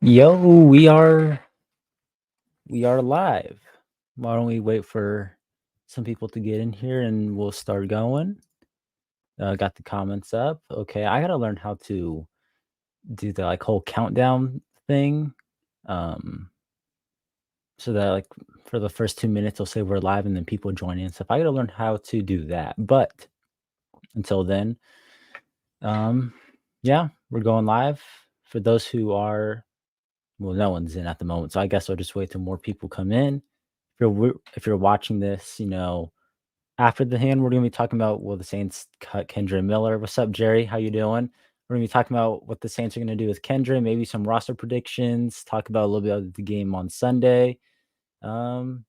Yo, we are live. Why don't we wait for some people to get in here and we'll start going? Got the comments up. Okay, I gotta learn how to do the whole countdown thing. Um, so that for the first 2 minutes it'll say we're live and then people join in and stuff. I gotta learn how to do that. But until then, um, yeah, we're going live. For those who are well, no one's in at the moment, so I guess I'll just wait till more people come in. If you're watching this, after the hand, we're gonna be talking about will the Saints cut Kendre Miller. What's up, Jerry? How you doing? We're gonna be talking about what the Saints are gonna do with Kendre, maybe some roster predictions, talk about a little bit of the game on Sunday. Um,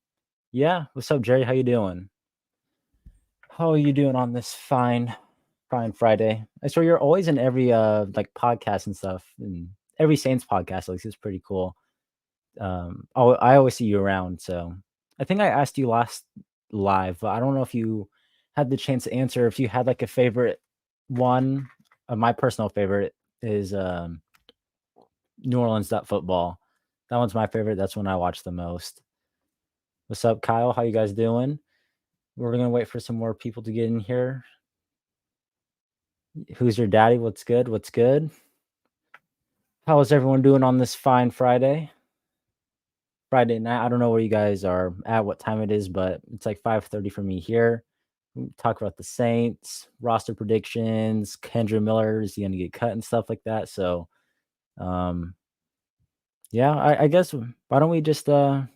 yeah. What's up, Jerry? How you doing? How are you doing on this fine Friday? I swear you're always in every podcast and stuff, and every Saints podcast. Like it's pretty cool. I always see you around, so I think I asked you last live, but I don't know if you had the chance to answer. If you had like a favorite one, my personal favorite is New Orleans football. That one's my favorite. That's when I watch the most. What's up, Kyle? How you guys doing? We're gonna wait for some more people to get in here. Who's your daddy? What's good? What's good? How is everyone doing on this fine Friday night? I don't know where you guys are at, what time it is, but it's like 5:30 for me here. We talk about the Saints, roster predictions, Kendre Miller, is he gonna get cut and stuff like that. So, um, yeah, I guess why don't we just get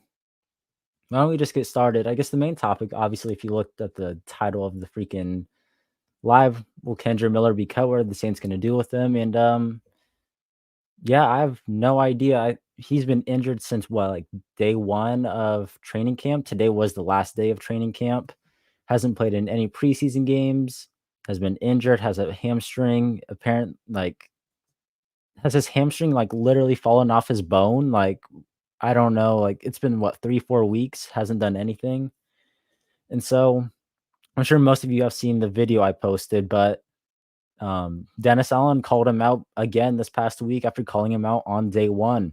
started? I guess the main topic, obviously, if you looked at the title of the freaking live, will Kendre Miller be cut? What are the Saints gonna do with him? And yeah, I have no idea. He's been injured since what, like day one of training camp. Today was the last day of training camp. Hasn't played in any preseason games. Has been injured. Has a hamstring. Has his hamstring like literally fallen off his bone. Like I don't know. Like it's been what 3 4 weeks. Hasn't done anything. And so I'm sure most of you have seen the video I posted, but Dennis Allen called him out again this past week after calling him out on day one.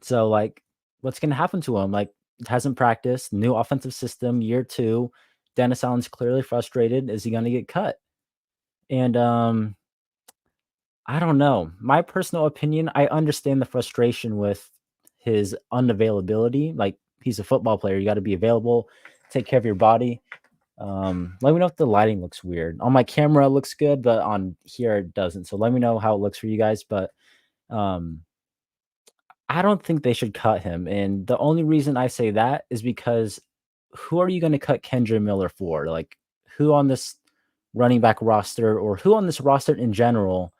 So, like, what's gonna happen to him? Like, hasn't practiced, new offensive system, year 2. Dennis Allen's clearly frustrated. Is he gonna get cut? And, I don't know. My personal opinion, I understand the frustration with his unavailability. Like, he's a football player. You gotta be available, take care of your body. Let me know if the lighting looks weird. On my camera, it looks good, but on here, it doesn't. So let me know how it looks for you guys. But, um I don't think they should cut him, and the only reason I say that is because who are you gonna cut Kendre Miller for? Like, who on this running back roster or who on this roster in general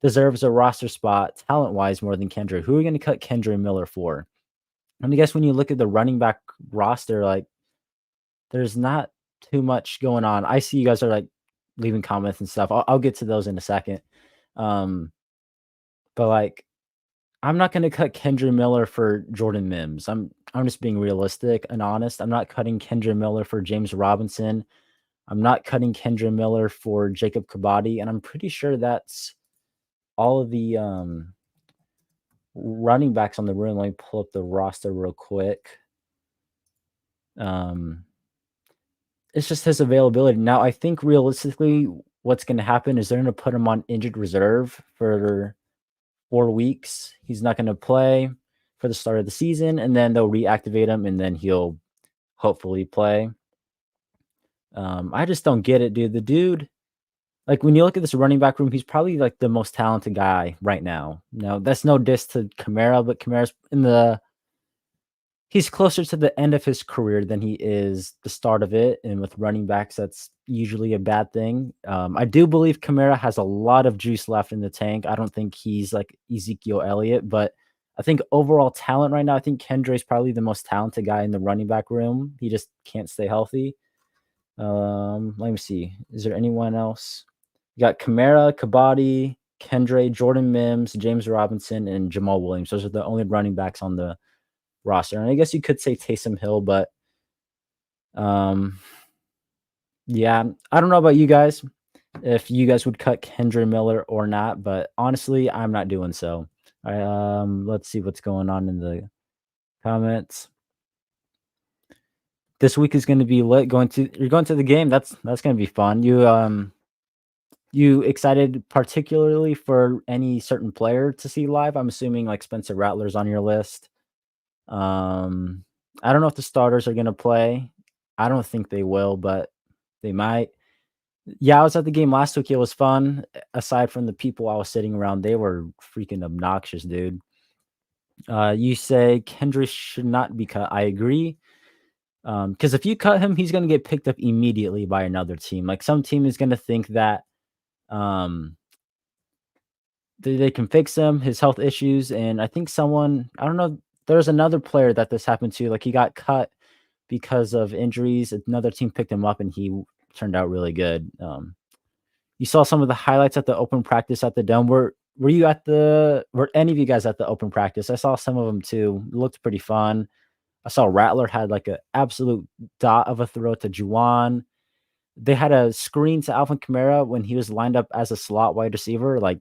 deserves a roster spot talent-wise more than Kendre? Who are you gonna cut Kendre Miller for? And I guess when you look at the running back roster, like, there's not too much going on. I see you guys are, like, leaving comments and stuff. I'll get to those in a second. Um, but, like, I'm not gonna cut Kendre Miller for Jordan Mims. I'm just being realistic and honest. I'm not cutting Kendre Miller for James Robinson. I'm not cutting Kendre Miller for Jacob Kabadi, and I'm pretty sure that's all of the running backs on the room. Let me pull up the roster real quick. Um, it's just his availability. Now, I think realistically, what's going to happen is they're going to put him on injured reserve for 4 weeks. He's not going to play for the start of the season, and then they'll reactivate him, and then he'll hopefully play. I just don't get it, dude. The dude, like when you look at this running back room, he's probably like the most talented guy right now. Now, that's no diss to Kamara, but Kamara's he's closer to the end of his career than he is the start of it. And with running backs, that's usually a bad thing. I do believe Kamara has a lot of juice left in the tank. I don't think he's like Ezekiel Elliott, but I think overall talent right now, I think Kendre is probably the most talented guy in the running back room. He just can't stay healthy. Let me see. Is there anyone else? You got Kamara, Kabadi, Kendre, Jordan Mims, James Robinson, and Jamal Williams. Those are the only running backs on the roster. And I guess you could say Taysom Hill, but um, yeah, I don't know about you guys, if you guys would cut Kendre Miller or not, but honestly, I'm not doing so. Let's see what's going on in the comments. This week is gonna be lit. You're going to the game. That's gonna be fun. You excited particularly for any certain player to see live? I'm assuming like Spencer Rattler's on your list. Um, I don't know if the starters are gonna play. I don't think they will, but they might. Yeah, I was at the game last week. It was fun. Aside from the people I was sitting around, they were freaking obnoxious, dude. You say Kendrick should not be cut. I agree. Because if you cut him, he's gonna get picked up immediately by another team. Like some team is gonna think that um they can fix him, his health issues, and I think someone I don't know. There's another player that this happened to. Like he got cut because of injuries. Another team picked him up, and turned out really good. You saw some of the highlights at the open practice at the dome. Were you at the? Were any of you guys at the open practice? I saw some of them too. It looked pretty fun. I saw Rattler had like an absolute dot of a throw to Juwan. They had a screen to Alvin Kamara when he was lined up as a slot wide receiver. Like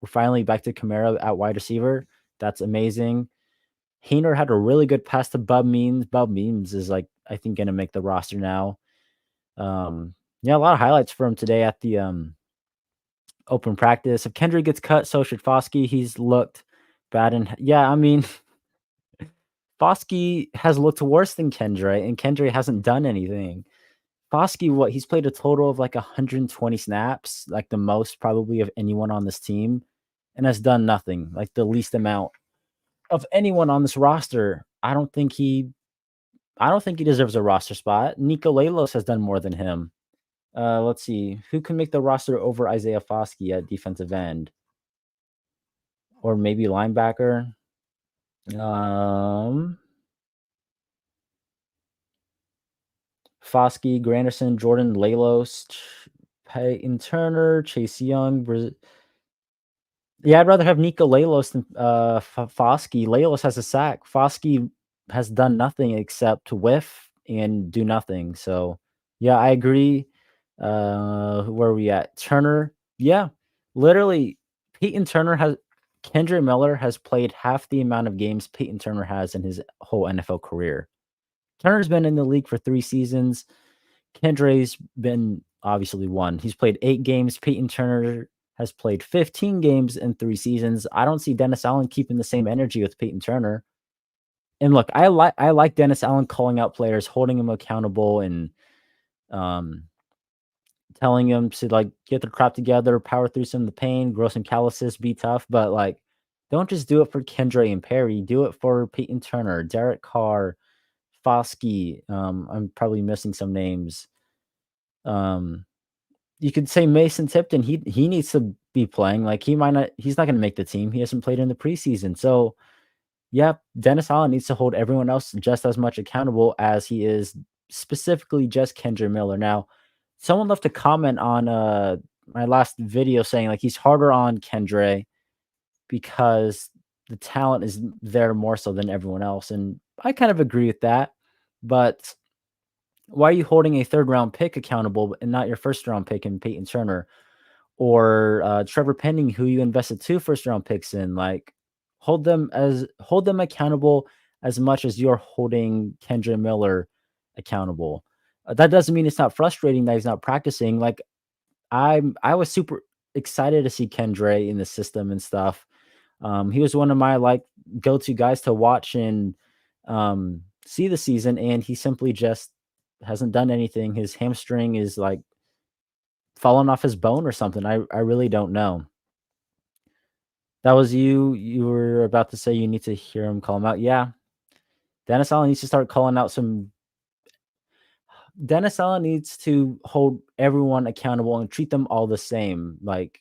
we're finally back to Kamara at wide receiver. That's amazing. Hayner had a really good pass to Bub Means. Bub Means is like I think gonna make the roster now. Yeah, a lot of highlights for him today at the open practice. If Kendrick gets cut, so should Foskey. He's looked bad, and yeah, I mean Foskey has looked worse than Kendre, and Kendre hasn't done anything. Foskey, what he's played a total of like 120 snaps, like the most probably of anyone on this team, and has done nothing, like the least amount of anyone on this roster. I don't think he deserves a roster spot. Nico Lalos has done more than him. Let's see. Who can make the roster over Isaiah Foskey at defensive end? Or maybe linebacker? Um Foskey, Granderson, Jordan, Lalos, Peyton Turner, Chase Young. Yeah, I'd rather have Nico Lalos than Foskey. Lalos has a sack. Foskey has done nothing except whiff and do nothing. So, yeah, I agree. Where are we at? Turner. Yeah, literally, Peyton Turner has. Kendre Miller has played half the amount of games Peyton Turner has in his whole NFL career. Turner's been in the league for 3 seasons. Kendre's been obviously one. He's played 8 games. Peyton Turner has played 15 games in 3 seasons. I don't see Dennis Allen keeping the same energy with Peyton Turner. And look, I like Dennis Allen calling out players, holding them accountable, and um, telling them to like get their crap together, power through some of the pain, grow some calluses, be tough. But like, don't just do it for Kendre and Perry. Do it for Peyton Turner, Derek Carr, Foskey. I'm probably missing some names. Um, you could say Mason Tipton. He needs to be playing. Like he's not going to make the team. He hasn't played in the preseason. So yeah, Dennis Allen needs to hold everyone else just as much accountable as he is specifically just Kendre Miller. Now, someone left a comment on my last video saying like he's harder on Kendre because the talent is there more so than everyone else, and I kind of agree with that. But why are you holding a third round pick accountable and not your first round pick in Peyton Turner or Trevor Penning, who you invested 2 first round picks in? Like, hold them accountable as much as you're holding Kendre Miller accountable. That doesn't mean it's not frustrating that he's not practicing. Like, I was super excited to see Kendre in the system and stuff. He was one of my like go-to guys to watch and see the season, and he simply just hasn't done anything. His hamstring is like fallen off his bone or something. I really don't know. That was you. You were about to say you need to hear him call him out. Yeah, Dennis Allen needs to start calling out some. Dennis Allen needs to hold everyone accountable and treat them all the same. Like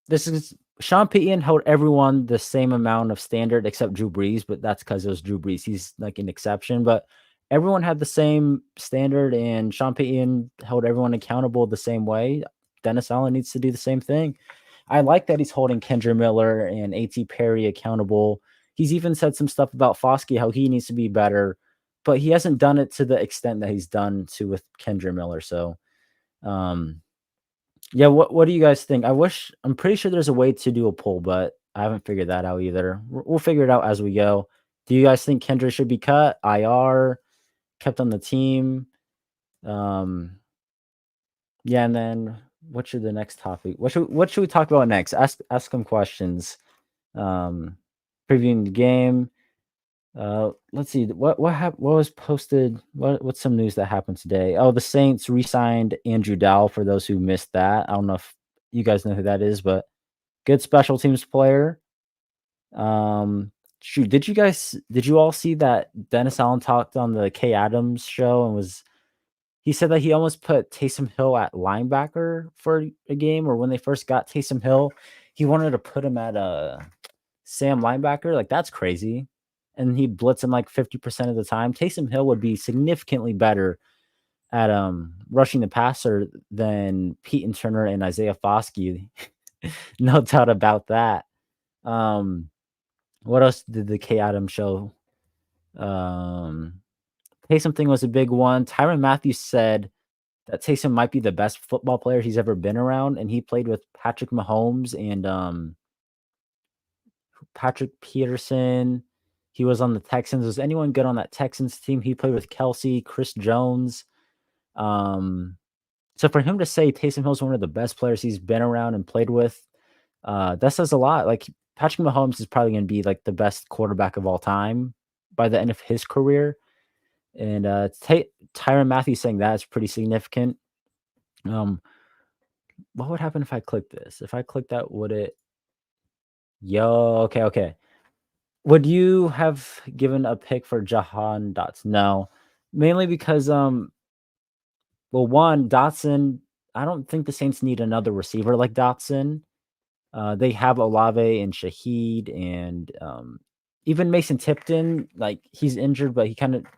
this is Sean Payton held everyone the same amount of standard except Drew Brees, but that's because it was Drew Brees. He's like an exception, but everyone had the same standard, and Sean Payton held everyone accountable the same way. Dennis Allen needs to do the same thing. I like that he's holding Kendre Miller and A.T. Perry accountable. He's even said some stuff about Foskey, how he needs to be better, but he hasn't done it to the extent that he's done to with Kendre Miller. So, um, Yeah, what do you guys think? I'm pretty sure there's a way to do a poll, but I haven't figured that out either. We'll figure it out as we go. Do you guys think Kendra should be cut, IR, kept on the team? Um, yeah, and then what should the next topic? What should we talk about next? Ask them questions. Um, previewing the game. Let's see. What was posted? What's some news that happened today? Oh, the Saints re-signed Andrew Dowell for those who missed that. I don't know if you guys know who that is, but good special teams player. Um, shoot, did you all see that Dennis Allen talked on the Kay Adams show and he said that he almost put Taysom Hill at linebacker for a game, or when they first got Taysom Hill, he wanted to put him at Sam linebacker. Like, that's crazy. And he'd blitz him like 50% of the time. Taysom Hill would be significantly better at rushing the passer than Pete and Turner and Isaiah Foskey. No doubt about that. Um, what else did the K Adams show? Um, Taysom thing was a big one. Tyrann Matthews said that Taysom might be the best football player he's ever been around, and he played with Patrick Mahomes and Patrick Peterson. He was on the Texans. Was anyone good on that Texans team? He played with Kelsey, Chris Jones. Um, so for him to say Taysom Hill's one of the best players he's been around and played with, that says a lot. Like, Patrick Mahomes is probably going to be like the best quarterback of all time by the end of his career. And Tyrann Matthew saying that is pretty significant. Um, what would happen if I click this? If I click that, would it? Yo, okay. Would you have given a pick for Jahan Dotson? No, mainly because well, one, Dotson. I don't think the Saints need another receiver like Dotson. They have Olave and Shaheed and even Mason Tipton. Like, he's injured, but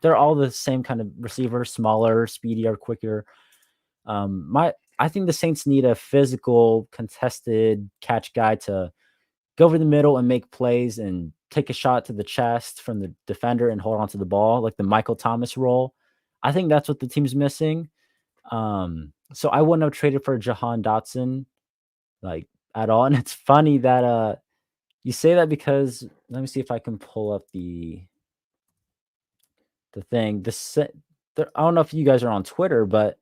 they're all the same kind of receiver, smaller, speedier, quicker. I think the Saints need a physical, contested catch guy to go over the middle and make plays and take a shot to the chest from the defender and hold on to the ball, like the Michael Thomas role. I think that's what the team's missing. So I wouldn't have traded for Jahan Dotson, like, at all. And it's funny that you say that because let me see if I can pull up the thing. I don't know if you guys are on Twitter, but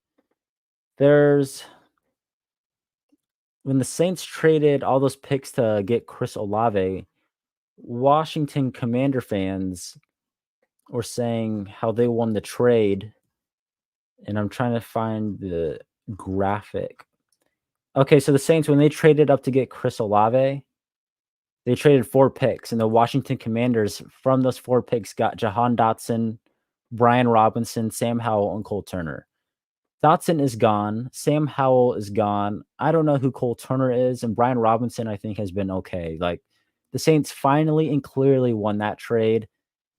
there's when the Saints traded all those picks to get Chris Olave, Washington Commander fans were saying how they won the trade, and I'm trying to find the graphic. Okay, so the Saints, when they traded up to get Chris Olave, they traded 4 picks, and the Washington Commanders from those 4 picks got Jahan Dotson, Brian Robinson, Sam Howell, and Cole Turner. Dotson is gone. Sam Howell is gone. I don't know who Cole Turner is, and Brian Robinson, I think, has been okay. Like, the Saints finally and clearly won that trade.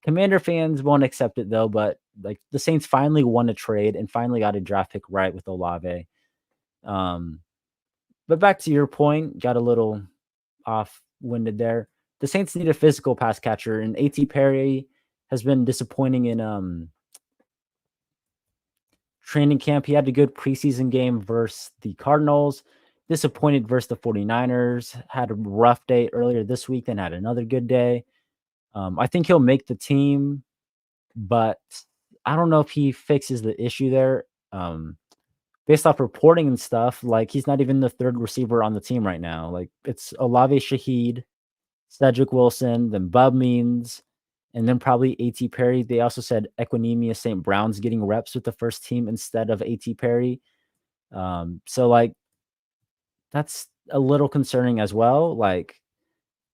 Commander fans won't accept it though, but like, the Saints finally won a trade and finally got a draft pick right with Olave. But back to your point, got a little off-winded there. The Saints need a physical pass catcher, and A.T. Perry has been disappointing in training camp. He had a good preseason game versus the Cardinals, disappointed versus the 49ers, had a rough day earlier this week, then had another good day. I think he'll make the team, but I don't know if he fixes the issue there. Based off reporting and stuff, like, he's not even the 3rd receiver on the team right now. Like, it's Olave, Shaheed, Cedric Wilson, then Bub Means, and then probably A.T. Perry. They also said Equinemius St. Brown's getting reps with the first team instead of A.T. Perry. So, like, that's a little concerning as well. Like,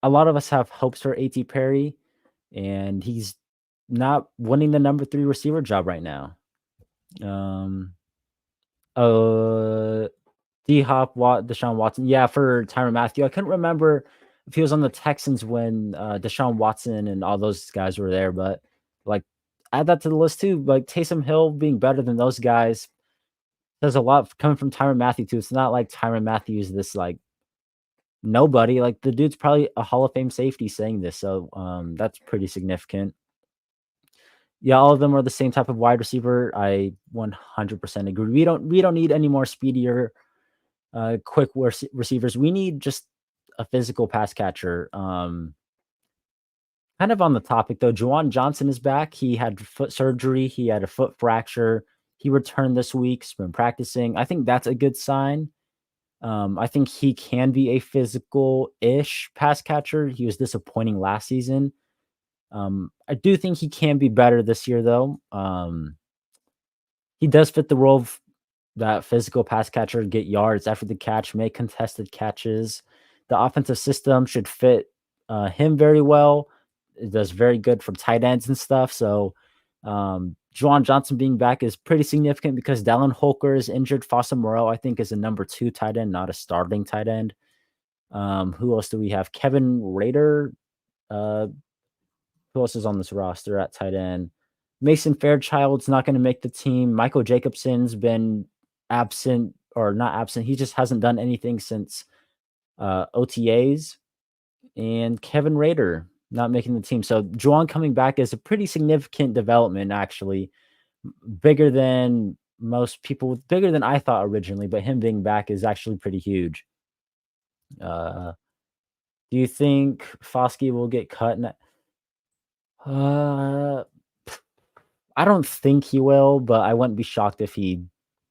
a lot of us have hopes for A.T. Perry, and he's not winning the number 3 receiver job right now. Uh, D Hop, Deshaun Watson. Yeah, for Tyrann Matthew. I couldn't remember if he was on the Texans when Deshaun Watson and all those guys were there, but like, add that to the list too. Like, Taysom Hill being better than those guys. There's a lot coming from Tyrann Matthew too. It's not like Tyrann Matthew is this like nobody. Like, the dude's probably a Hall of Fame safety saying this, so that's pretty significant. Yeah, all of them are the same type of wide receiver. I 100% agree. We don't need any more speedier Quick receivers. We need just a physical pass catcher. Kind of on the topic though, Juwan Johnson is back. He had foot surgery. He had a foot fracture. He returned this week. He's been practicing. I think that's a good sign. I think he can be a physical-ish pass catcher. He was disappointing last season. I do think he can be better this year, though. He does fit the role of that physical pass catcher, get yards after the catch, make contested catches. The offensive system should fit him very well. It does very good for tight ends and stuff. So, Juwan Johnson being back is pretty significant because Dallin Holker is injured. Foster Moreau, I think, is a number 2 tight end, not a starting tight end. Who else do we have? Kevin Rader. Uh, who else is on this roster at tight end? Mason Fairchild's not going to make the team. Michael Jacobson's been absent or not absent. He just hasn't done anything since OTAs. And Kevin Rader not making the team. So Juwan coming back is a pretty significant development, actually. Bigger than most people, bigger than I thought originally, but him being back is actually pretty huge. Uh, do you think Foskey will get cut? Uh, I don't think he will, but I wouldn't be shocked if he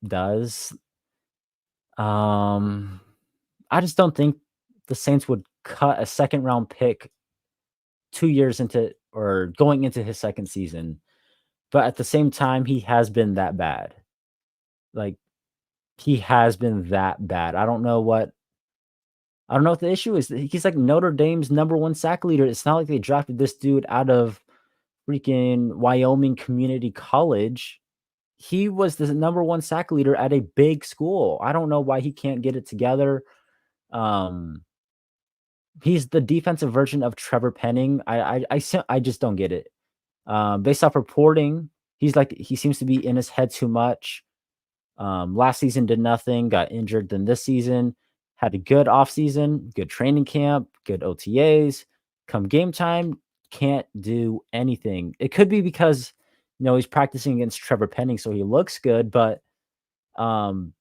does. Um, I just don't think the Saints would cut a second round pick 2 years into or going into his second season. But at the same time, he has been that bad. Like, he has been that bad. I don't know what the issue is. He's like Notre Dame's number 1 sack leader. It's not like they drafted this dude out of freaking Wyoming Community College. He was the number 1 sack leader at a big school. I don't know why he can't get it together. Um, he's the defensive version of Trevor Penning. I just don't get it. Based off reporting, he seems to be in his head too much. Last season did nothing, got injured. Then this season had a good offseason, good training camp, good OTAs. Come game time, can't do anything. It could be because he's practicing against Trevor Penning, so he looks good, but um,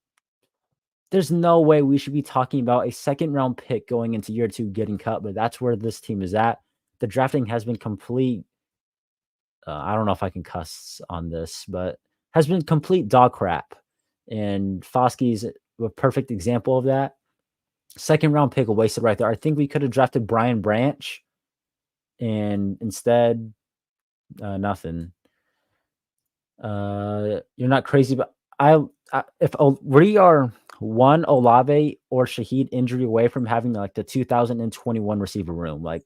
there's no way we should be talking about a second round pick going into year 2 getting cut, but that's where this team is at. The drafting has been complete. I don't know if I can cuss on this, but has been complete dog crap. And Foskey's a perfect example of that. Second round pick wasted right there. I think we could have drafted Brian Branch, and instead, nothing. You're not crazy, but if we are one Olave or Shaheed injury away from having like the 2021 receiver room, like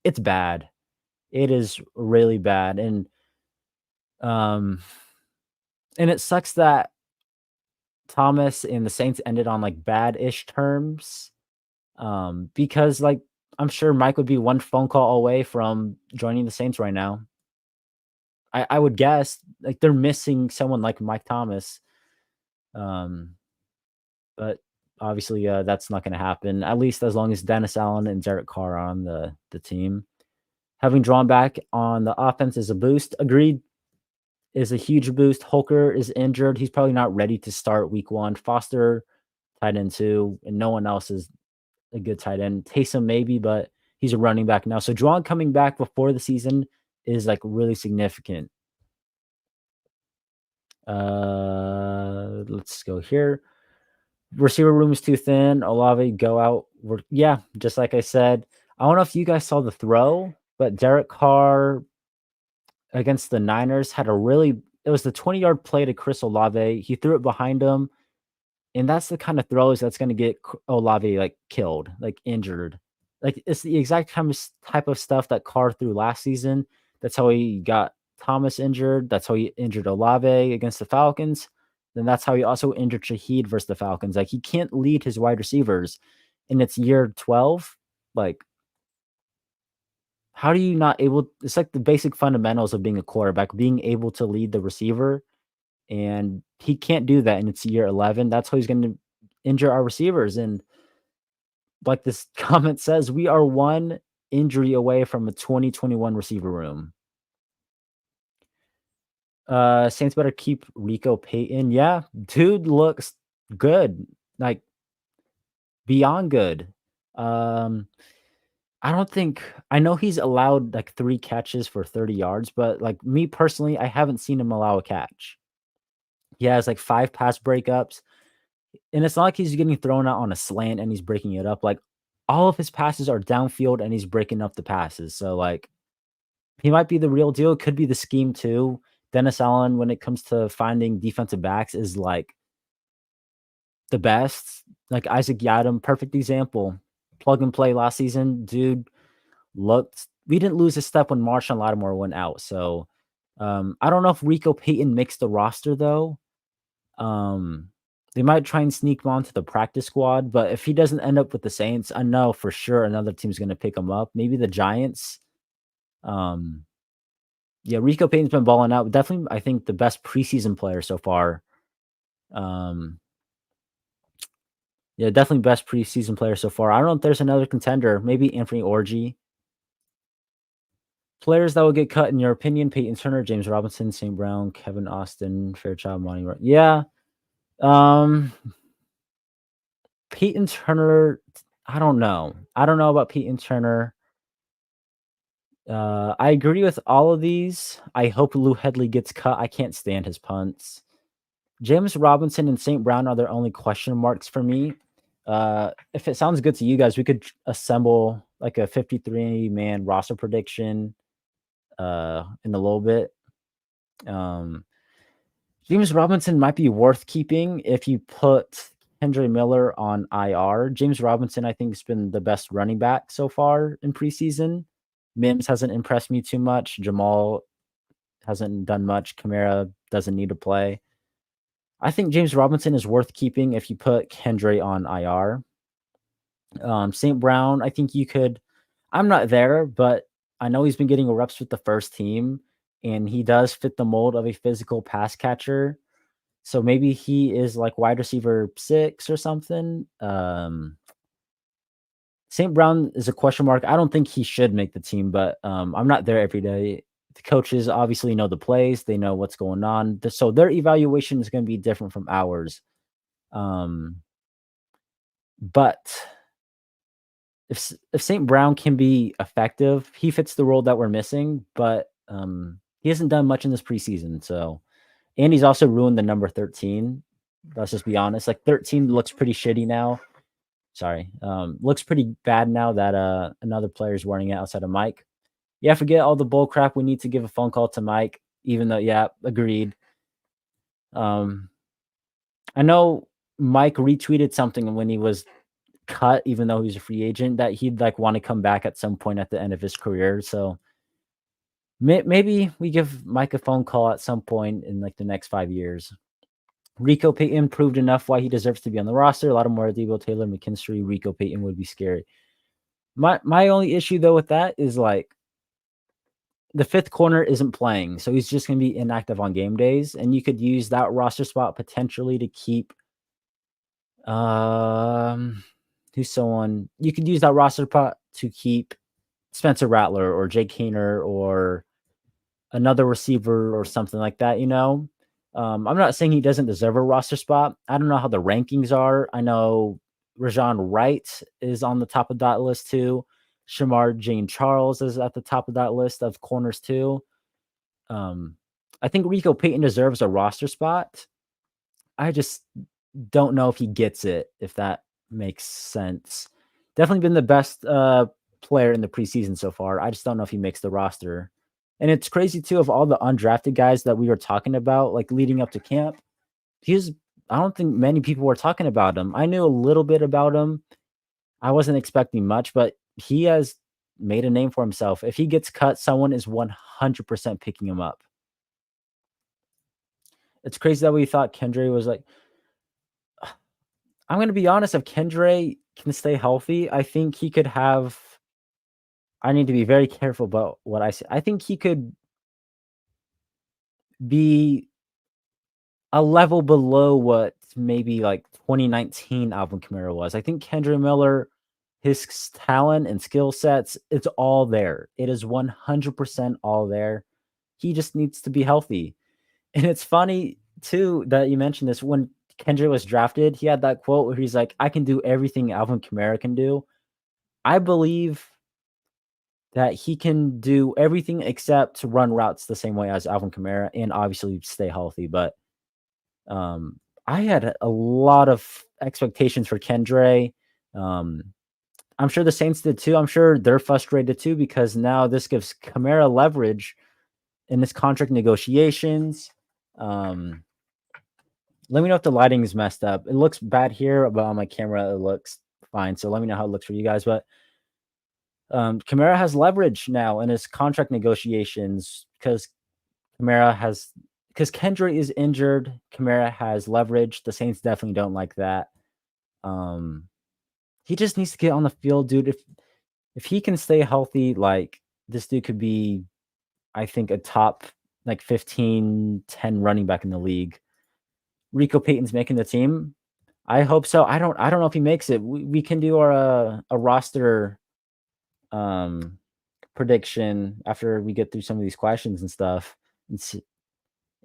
it's bad. It is really bad, um, and it sucks that Thomas and the Saints ended on like bad-ish terms. Because like I'm sure Mike would be one phone call away from joining the Saints right now. I would guess like they're missing someone like Mike Thomas. Um, but obviously that's not going to happen. At least as long as Dennis Allen and Derek Carr are on the team. Having drawn back on the offense is a boost. Agreed, is a huge boost. Holker is injured. He's probably not ready to start week 1. Foster, tight end 2, and no one else is a good tight end. Taysom maybe, but he's a running back now. So Juwan coming back before the season is like really significant. Let's go here. Receiver room is too thin. Olave, go out. Yeah, just like I said. I don't know if you guys saw the throw, but Derek Carr against the Niners had it was the 20-yard play to Chris Olave. He threw it behind him. And that's the kind of throws that's going to get Olave like killed, like injured. Like it's the exact type of stuff that Carr threw last season. That's how he got Thomas injured. That's how he injured Olave against the Falcons. Then that's how he also injured Shaheed versus the Falcons. Like he can't lead his wide receivers, and it's year 12. Like, how do you not able? It's like the basic fundamentals of being a quarterback, being able to lead the receiver, and he can't do that. And it's year 11. That's how he's going to injure our receivers. And like this comment says, we are one injury away from a 2021 receiver room. Saints better keep Rico Payton. Yeah, dude looks good. Like beyond good. Um, I don't think I know he's allowed like 3 catches for 30 yards, but, like, me personally, I haven't seen him allow a catch. He has, like, 5 pass breakups, and it's not like he's getting thrown out on a slant and he's breaking it up, like, all of his passes are downfield and he's breaking up the passes, so, like, he might be the real deal, could be the scheme too. Dennis Allen, when it comes to finding defensive backs, is, like, the best. Like, Isaac Yiadom, perfect example. Plug and play last season, dude looked we didn't lose a step when Marshawn Lattimore went out, so, I don't know if Rico Payton makes the roster, though. Um, they might try and sneak him onto the practice squad, but if he doesn't end up with the Saints, I know for sure another team's gonna pick him up, maybe the Giants. Um, yeah, Rico Payton's been balling out. Definitely, I think the best preseason player so far. Um, yeah, definitely best preseason player so far. I don't know if there's another contender, maybe Anthony Orgy. Players that will get cut in your opinion: Peyton Turner, James Robinson, St. Brown, Kevin Austin, Fairchild, Monty. Yeah, um, Peyton Turner. I don't know. I don't know about Peyton Turner. I agree with all of these. I hope Lou Headley gets cut. I can't stand his punts. James Robinson and St. Brown are their only question marks for me. If it sounds good to you guys, we could assemble like a 53-man roster prediction in a little bit. Um, James Robinson might be worth keeping if you put Kendre Miller on IR. James Robinson, I think, has been the best running back so far in preseason. Mims hasn't impressed me too much. Jamal hasn't done much. Kamara doesn't need to play. I think James Robinson is worth keeping if you put Kendre on IR. St. Brown, I think you could. I'm not there, but I know he's been getting reps with the first team, and he does fit the mold of a physical pass catcher. So maybe he is like wide receiver 6 or something. St. Brown is a question mark. I don't think he should make the team, but I'm not there every day. The coaches obviously know the plays, they know what's going on. So their evaluation is going to be different from ours. Um, but if St. Brown can be effective, he fits the role that we're missing, but he hasn't done much in this preseason. So, and he's also ruined the number 13. Let's just be honest. Like 13 looks pretty shitty now. Sorry. Looks pretty bad now that another player is wearing it outside of Mike. Yeah, forget all the bull crap. We need to give a phone call to Mike, even though, yeah, agreed. Um, I know Mike retweeted something when he was cut, even though he's a free agent, that he'd like want to come back at some point at the end of his career. So maybe we give Mike a phone call at some point in like the next 5 years. Rico Payton proved enough why he deserves to be on the roster. A lot of more Debo Taylor, McKinstry, Rico Payton would be scary. My only issue though with that is like the fifth corner isn't playing, so he's just gonna be inactive on game days, and you could use that roster spot potentially to keep who's someone you could use that roster spot to keep Spencer Rattler or Jake Hayner or another receiver or something like that, you know? I'm not saying he doesn't deserve a roster spot. I don't know how the rankings are. I know Rajon Wright is on the top of that list too. Shamar Jane Charles is at the top of that list of corners too. Um, I think Rico Payton deserves a roster spot. I just don't know if he gets it, if that makes sense. Definitely been the best player in the preseason so far. I just don't know if he makes the roster. And it's crazy too of all the undrafted guys that we were talking about, like leading up to camp. He's I don't think many people were talking about him. I knew a little bit about him. I wasn't expecting much, but he has made a name for himself. If he gets cut, someone is 100% picking him up. It's crazy that we thought Kendre was like, I'm going to be honest, if Kendre can stay healthy, I think he could have. I need to be very careful about what I say. I think he could be a level below what maybe like 2019 Alvin Kamara was. I think Kendre Miller, his talent and skill sets, it's all there. It is 100% all there. He just needs to be healthy. And it's funny too that you mentioned this when Kendre was drafted, he had that quote where he's like, "I can do everything Alvin Kamara can do." I believe that he can do everything except to run routes the same way as Alvin Kamara and obviously stay healthy. But I had a lot of expectations for Kendre. Um, I'm sure the Saints did too. I'm sure they're frustrated too because now this gives Kamara leverage in his contract negotiations. Um, Let me know if the lighting is messed up. It looks bad here, but on my camera it looks fine. So let me know how it looks for you guys. But Kamara has leverage now in his contract negotiations because Kendra is injured. Kamara has leverage. The Saints definitely don't like that. He just needs to get on the field, dude. If he can stay healthy, like this dude could be, I think, a top like 15, 10 running back in the league. Rico Payton's making the team. I hope so. I don't know if he makes it. We can do our a roster prediction after we get through some of these questions and stuff and see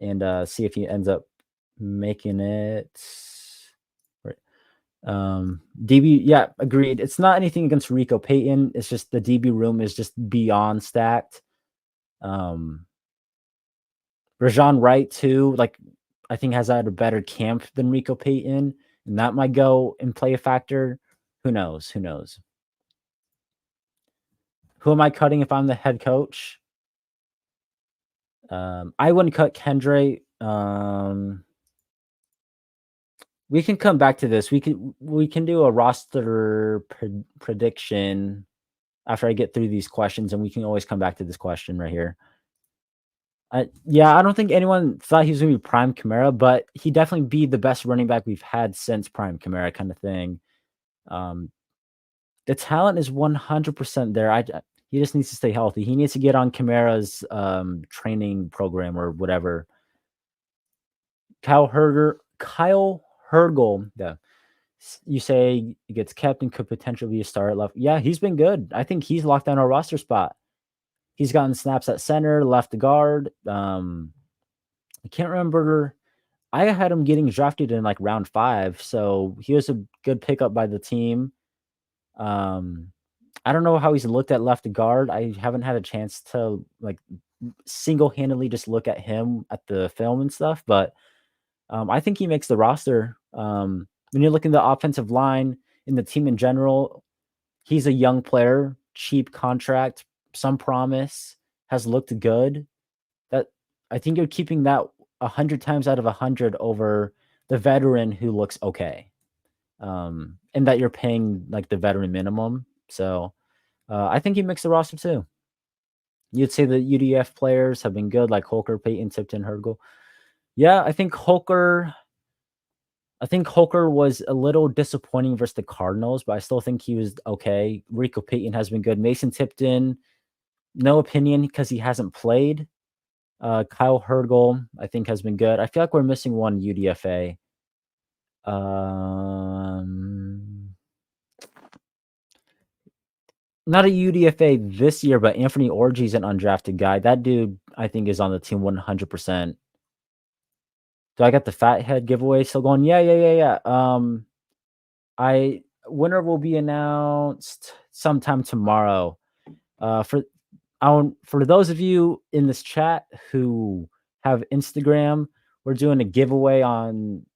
if he ends up making it. Right. DB, yeah, agreed. It's not anything against Rico Payton. It's just the DB room is just beyond stacked. Rajon Wright too, like I think has had a better camp than Rico Payton, and that might go and play a factor. Who knows? Who knows? Who am I cutting if I'm the head coach? I wouldn't cut Kendre. We can come back to this. We can do a roster prediction after I get through these questions, and we can always come back to this question right here. Yeah, I don't think anyone thought he was going to be prime Kamara, but he definitely be the best running back we've had since prime Kamara, kind of thing. The talent is 100% there. He just needs to stay healthy. He needs to get on Kamara's training program or whatever. Kyle Hergel, yeah. You say he gets kept and could potentially be a star at left. Yeah, he's been good. I think he's locked down our roster spot. He's gotten snaps at center, left guard. I can't remember. I had him getting drafted in like round 5, so he was a good pickup by the team. I don't know how he's looked at left guard. I haven't had a chance to like single-handedly just look at him at the film and stuff, but I think he makes the roster. When you're looking at the offensive line and the team in general, he's a young player, cheap contract, some promise, has looked good. That I think you're keeping that 100 times out of 100 over the veteran who looks okay. And that you're paying like the veteran minimum. So I think he makes the roster too. You'd say the UDF players have been good, like Holker, Payton, Tipton, Hergel. Yeah, I think Holker was a little disappointing versus the Cardinals, but I still think he was okay. Rico Payton has been good. Mason Tipton, no opinion because he hasn't played. Kyle Hergel, I think, has been good. I feel like we're missing one UDFA. Not a UDFA this year, but Anthony Orgy's an undrafted guy. That dude, I think, is on the team 100%. So I got the fat head giveaway still going. Yeah. Winner will be announced sometime tomorrow. For those of you in this chat who have Instagram, we're doing a giveaway on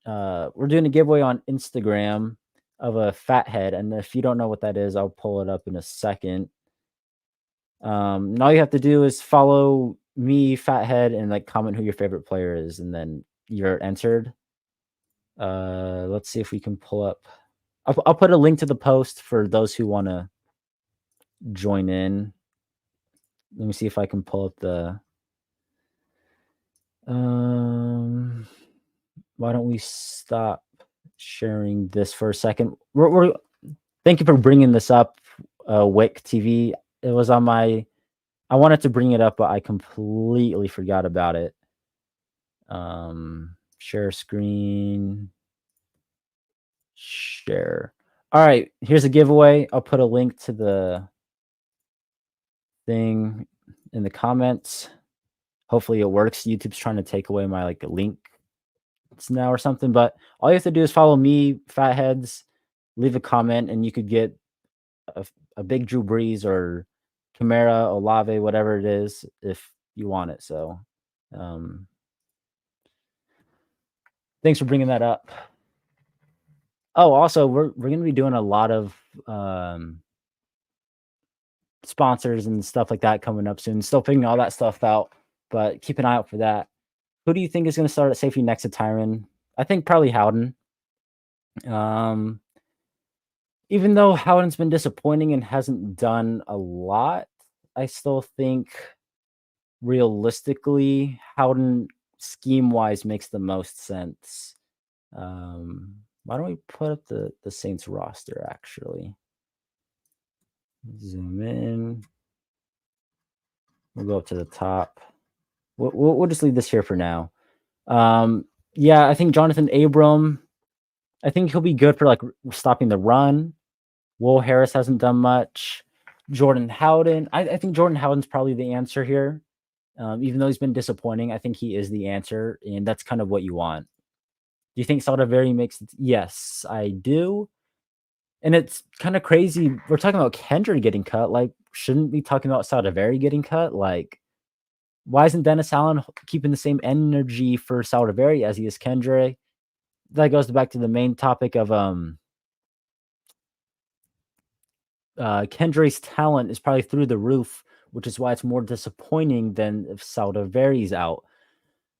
Instagram of a fat head, and if you don't know what that is, I'll pull it up in a second. And all you have to do is follow me, Fathead, and like comment who your favorite player is, and then you're entered. Let's see if we can pull up. I'll put a link to the post for those who want to join in. Let me see if I can pull up the. Why don't we stop sharing this for a second? Thank you for bringing this up, Wick TV. It was on my. I wanted to bring it up, but I completely forgot about it. Share screen. Share. All right, here's a giveaway. I'll put a link to the thing in the comments. Hopefully it works. YouTube's trying to take away my like link months now or something. But all you have to do is follow me, Fatheads, leave a comment, and you could get a big Drew Brees or Kamara, Olave, whatever it is, if you want it. So, um, thanks for bringing that up. Oh, also, we're gonna be doing a lot of sponsors and stuff like that coming up soon. Still figuring all that stuff out, but keep an eye out for that. Who do you think is going to start at safety next to Tyron? I think probably Howden. Um, Even though Howden's been disappointing and hasn't done a lot, I still think realistically, Howden scheme wise makes the most sense. Why don't we put up the Saints roster actually? Zoom in. We'll go up to the top. We'll just leave this here for now. Yeah, I think Jonathan Abram. I think he'll be good for like stopping the run. Will Harris hasn't done much. Jordan Howden. I think Jordan Howden's probably the answer here. Even though he's been disappointing, I think he is the answer, and that's kind of what you want. Do you think Saldivari makes it? Yes, I do. And it's kind of crazy. We're talking about Kendre getting cut. Like, shouldn't we be talking about Saldivari getting cut? Like, why isn't Dennis Allen keeping the same energy for Saldivari as he is Kendre? That goes back to the main topic of Kendre's talent is probably through the roof, which is why it's more disappointing than if Saldivar's out.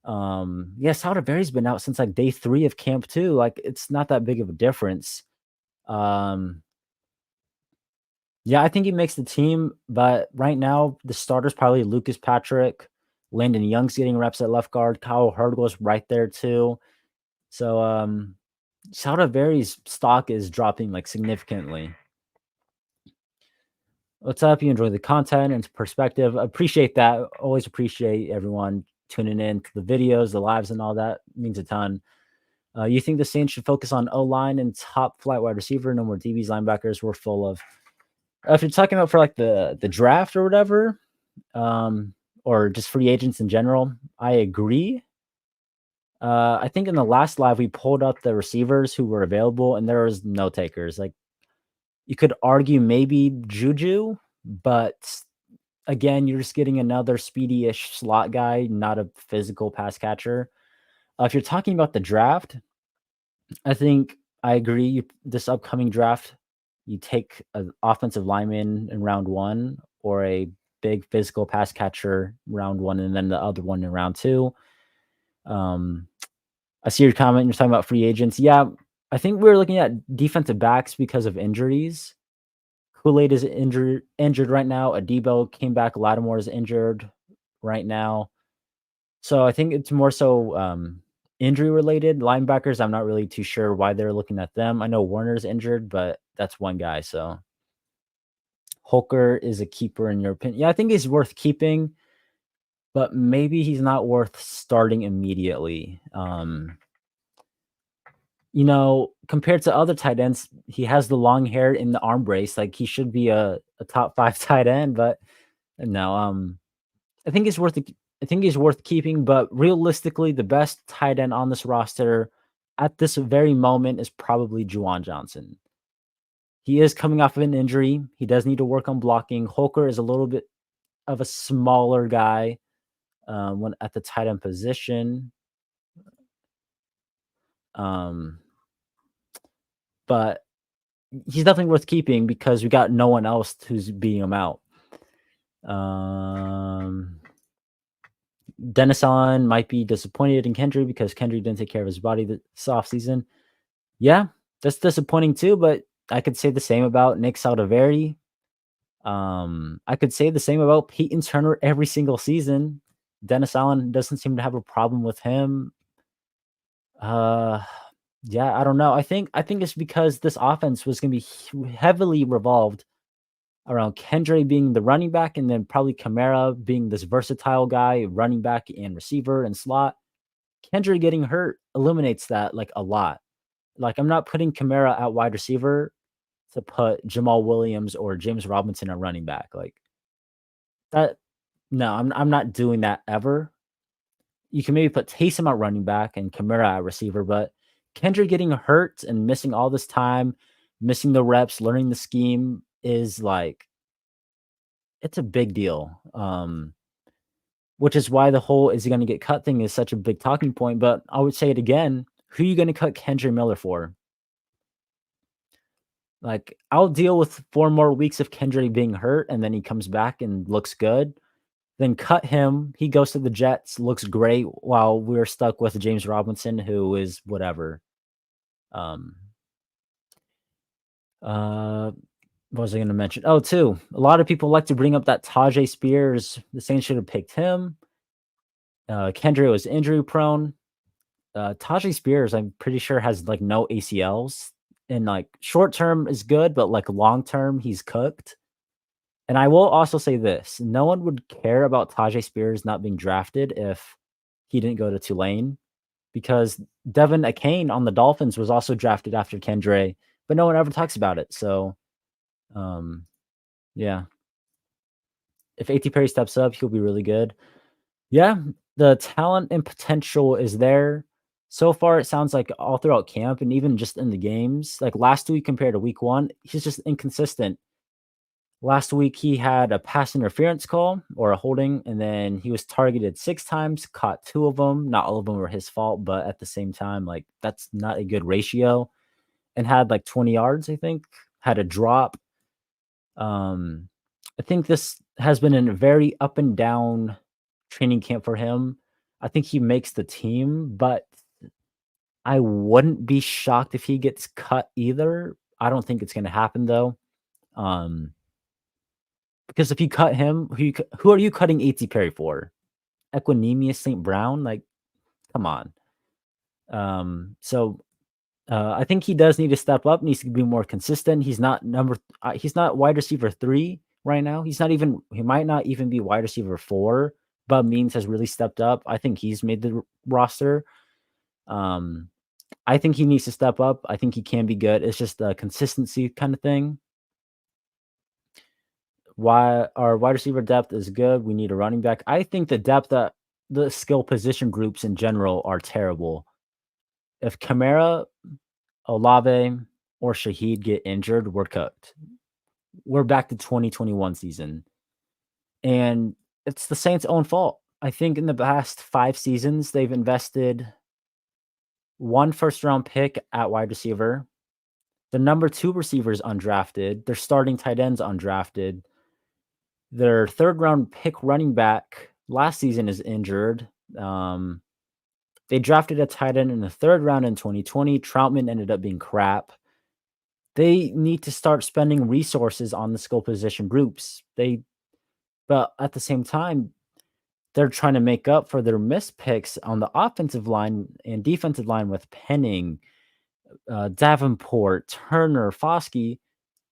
Yeah, Saldivar's been out since like day 3 of camp too. Like it's not that big of a difference. Um, yeah, I think he makes the team, but right now the starter's probably Lucas Patrick. Landon Young's getting reps at left guard. Kyle Hurdle's right there too. So Saldivar's stock is dropping like significantly. What's up? You enjoy the content and perspective. Appreciate that. Always appreciate everyone tuning in to the videos, the lives, and all that. Means a ton. You think the Saints should focus on O line and top flight wide receiver? No more DBs, linebackers. We're full of. If you're talking about for like the draft or whatever, or just free agents in general, I agree. I think in the last live we pulled up the receivers who were available, and there was no takers. Like you could argue maybe Juju, but again, you're just getting another speedy-ish slot guy, not a physical pass catcher. If you're talking about the draft, I think I agree. This upcoming draft, you take an offensive lineman in round 1 or a big physical pass catcher round 1, and then the other one in round 2. I see your comment. You're talking about free agents. Yeah, I think we're looking at defensive backs because of injuries. Kool-Aid is injured right now. Adebo came back. Lattimore is injured right now. So I think it's more so injury related. Linebackers, I'm not really too sure why they're looking at them. I know Warner's injured, but that's one guy. So Holker is a keeper in your opinion. Yeah, I think he's worth keeping, but maybe he's not worth starting immediately. Compared to other tight ends, he has the long hair in the arm brace. Like he should be a top 5 tight end, but no. I think he's worth keeping, but realistically, the best tight end on this roster at this very moment is probably Juwan Johnson. He is coming off of an injury. He does need to work on blocking. Holker is a little bit of a smaller guy when at the tight end position. But he's definitely worth keeping because we got no one else who's beating him out. Dennis Allen might be disappointed in Kendre because Kendre didn't take care of his body this offseason. Yeah, that's disappointing too, but I could say the same about Nick Saldivari. I could say the same about Peyton Turner every single season. Dennis Allen doesn't seem to have a problem with him. Yeah, I don't know. I think it's because this offense was going to be heavily revolved around Kendre being the running back, and then probably Kamara being this versatile guy, running back and receiver and slot. Kendre getting hurt eliminates that like a lot. Like I'm not putting Kamara at wide receiver to put Jamal Williams or James Robinson at running back. Like that. No, I'm not doing that ever. you can maybe put Taysom at running back and Kamara at receiver, but Kendre getting hurt and missing all this time, missing the reps, learning the scheme is like it's a big deal. Which is why the whole "is he gonna get cut" thing is such a big talking point. But I would say it again, who are you gonna cut Kendre Miller for? Like, I'll deal with 4 more weeks of Kendre being hurt, and then he comes back and looks good. Then cut him. He goes to the Jets, looks great, while we're stuck with James Robinson, who is whatever. Um, uh, what was I gonna mention? Oh, too, a lot of people like to bring up that Tajay Spears, the Saints should have picked him. Kendre was injury prone. Tajay Spears, I'm pretty sure has like no ACLs, and like short term is good, but like long term, he's cooked. And I will also say this: no one would care about Tajay Spears not being drafted if he didn't go to Tulane, because Devin Akane on the Dolphins was also drafted after Kendre, but no one ever talks about it. So, um, yeah, if A.T. Perry steps up, he'll be really good. Yeah, the talent and potential is there. So far, it sounds like all throughout camp and even just in the games, like last week compared to week 1, he's just inconsistent. Last week, he had a pass interference call or a holding, and then he was targeted 6 times, caught 2 of them. Not all of them were his fault, but at the same time, like, that's not a good ratio, and had, like, 20 yards, I think, had a drop. Um, I think this has been a very up and down training camp for him. I think he makes the team, but I wouldn't be shocked if he gets cut either. I don't think it's gonna happen though. Um, because if you cut him, who are you cutting A.T. Perry for? Equanimous St. Brown? Like, come on. I think he does need to step up, needs to be more consistent. He's not wide receiver 3 right now. He might not even be wide receiver 4, but Means has really stepped up. I think he's made the roster. Um, I think he needs to step up. I think he can be good. It's just a consistency kind of thing. Why our wide receiver depth is good. We need a running back. I think the depth at the skill position groups in general are terrible. If Kamara, Olave, or Shaheed get injured, we're cooked. We're back to 2021 season. And it's the Saints' own fault. I think in the past 5 seasons, they've invested 1 first round pick at wide receiver. The number 2 receivers undrafted. Their starting tight ends undrafted. Their 3rd round pick running back last season is injured. They drafted a tight end in the 3rd round in 2020. Troutman ended up being crap. They need to start spending resources on the skill position groups. But at the same time, they're trying to make up for their missed picks on the offensive line and defensive line with Penning, Davenport, Turner, Foskey.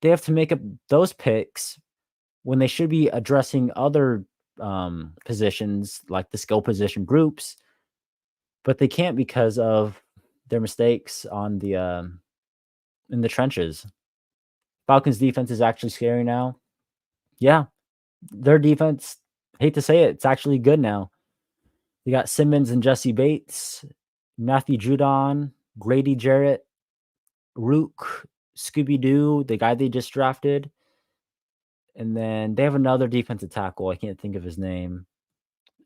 They have to make up those picks when they should be addressing other positions like the skill position groups, but they can't because of their mistakes on the in the trenches. Falcons defense is actually scary now. Yeah, their defense, hate to say it, it's actually good now. They got Simmons and Jesse Bates, Matthew Judon, Grady Jarrett, Rook, Scooby Doo, the guy they just drafted. And then they have another defensive tackle. I can't think of his name.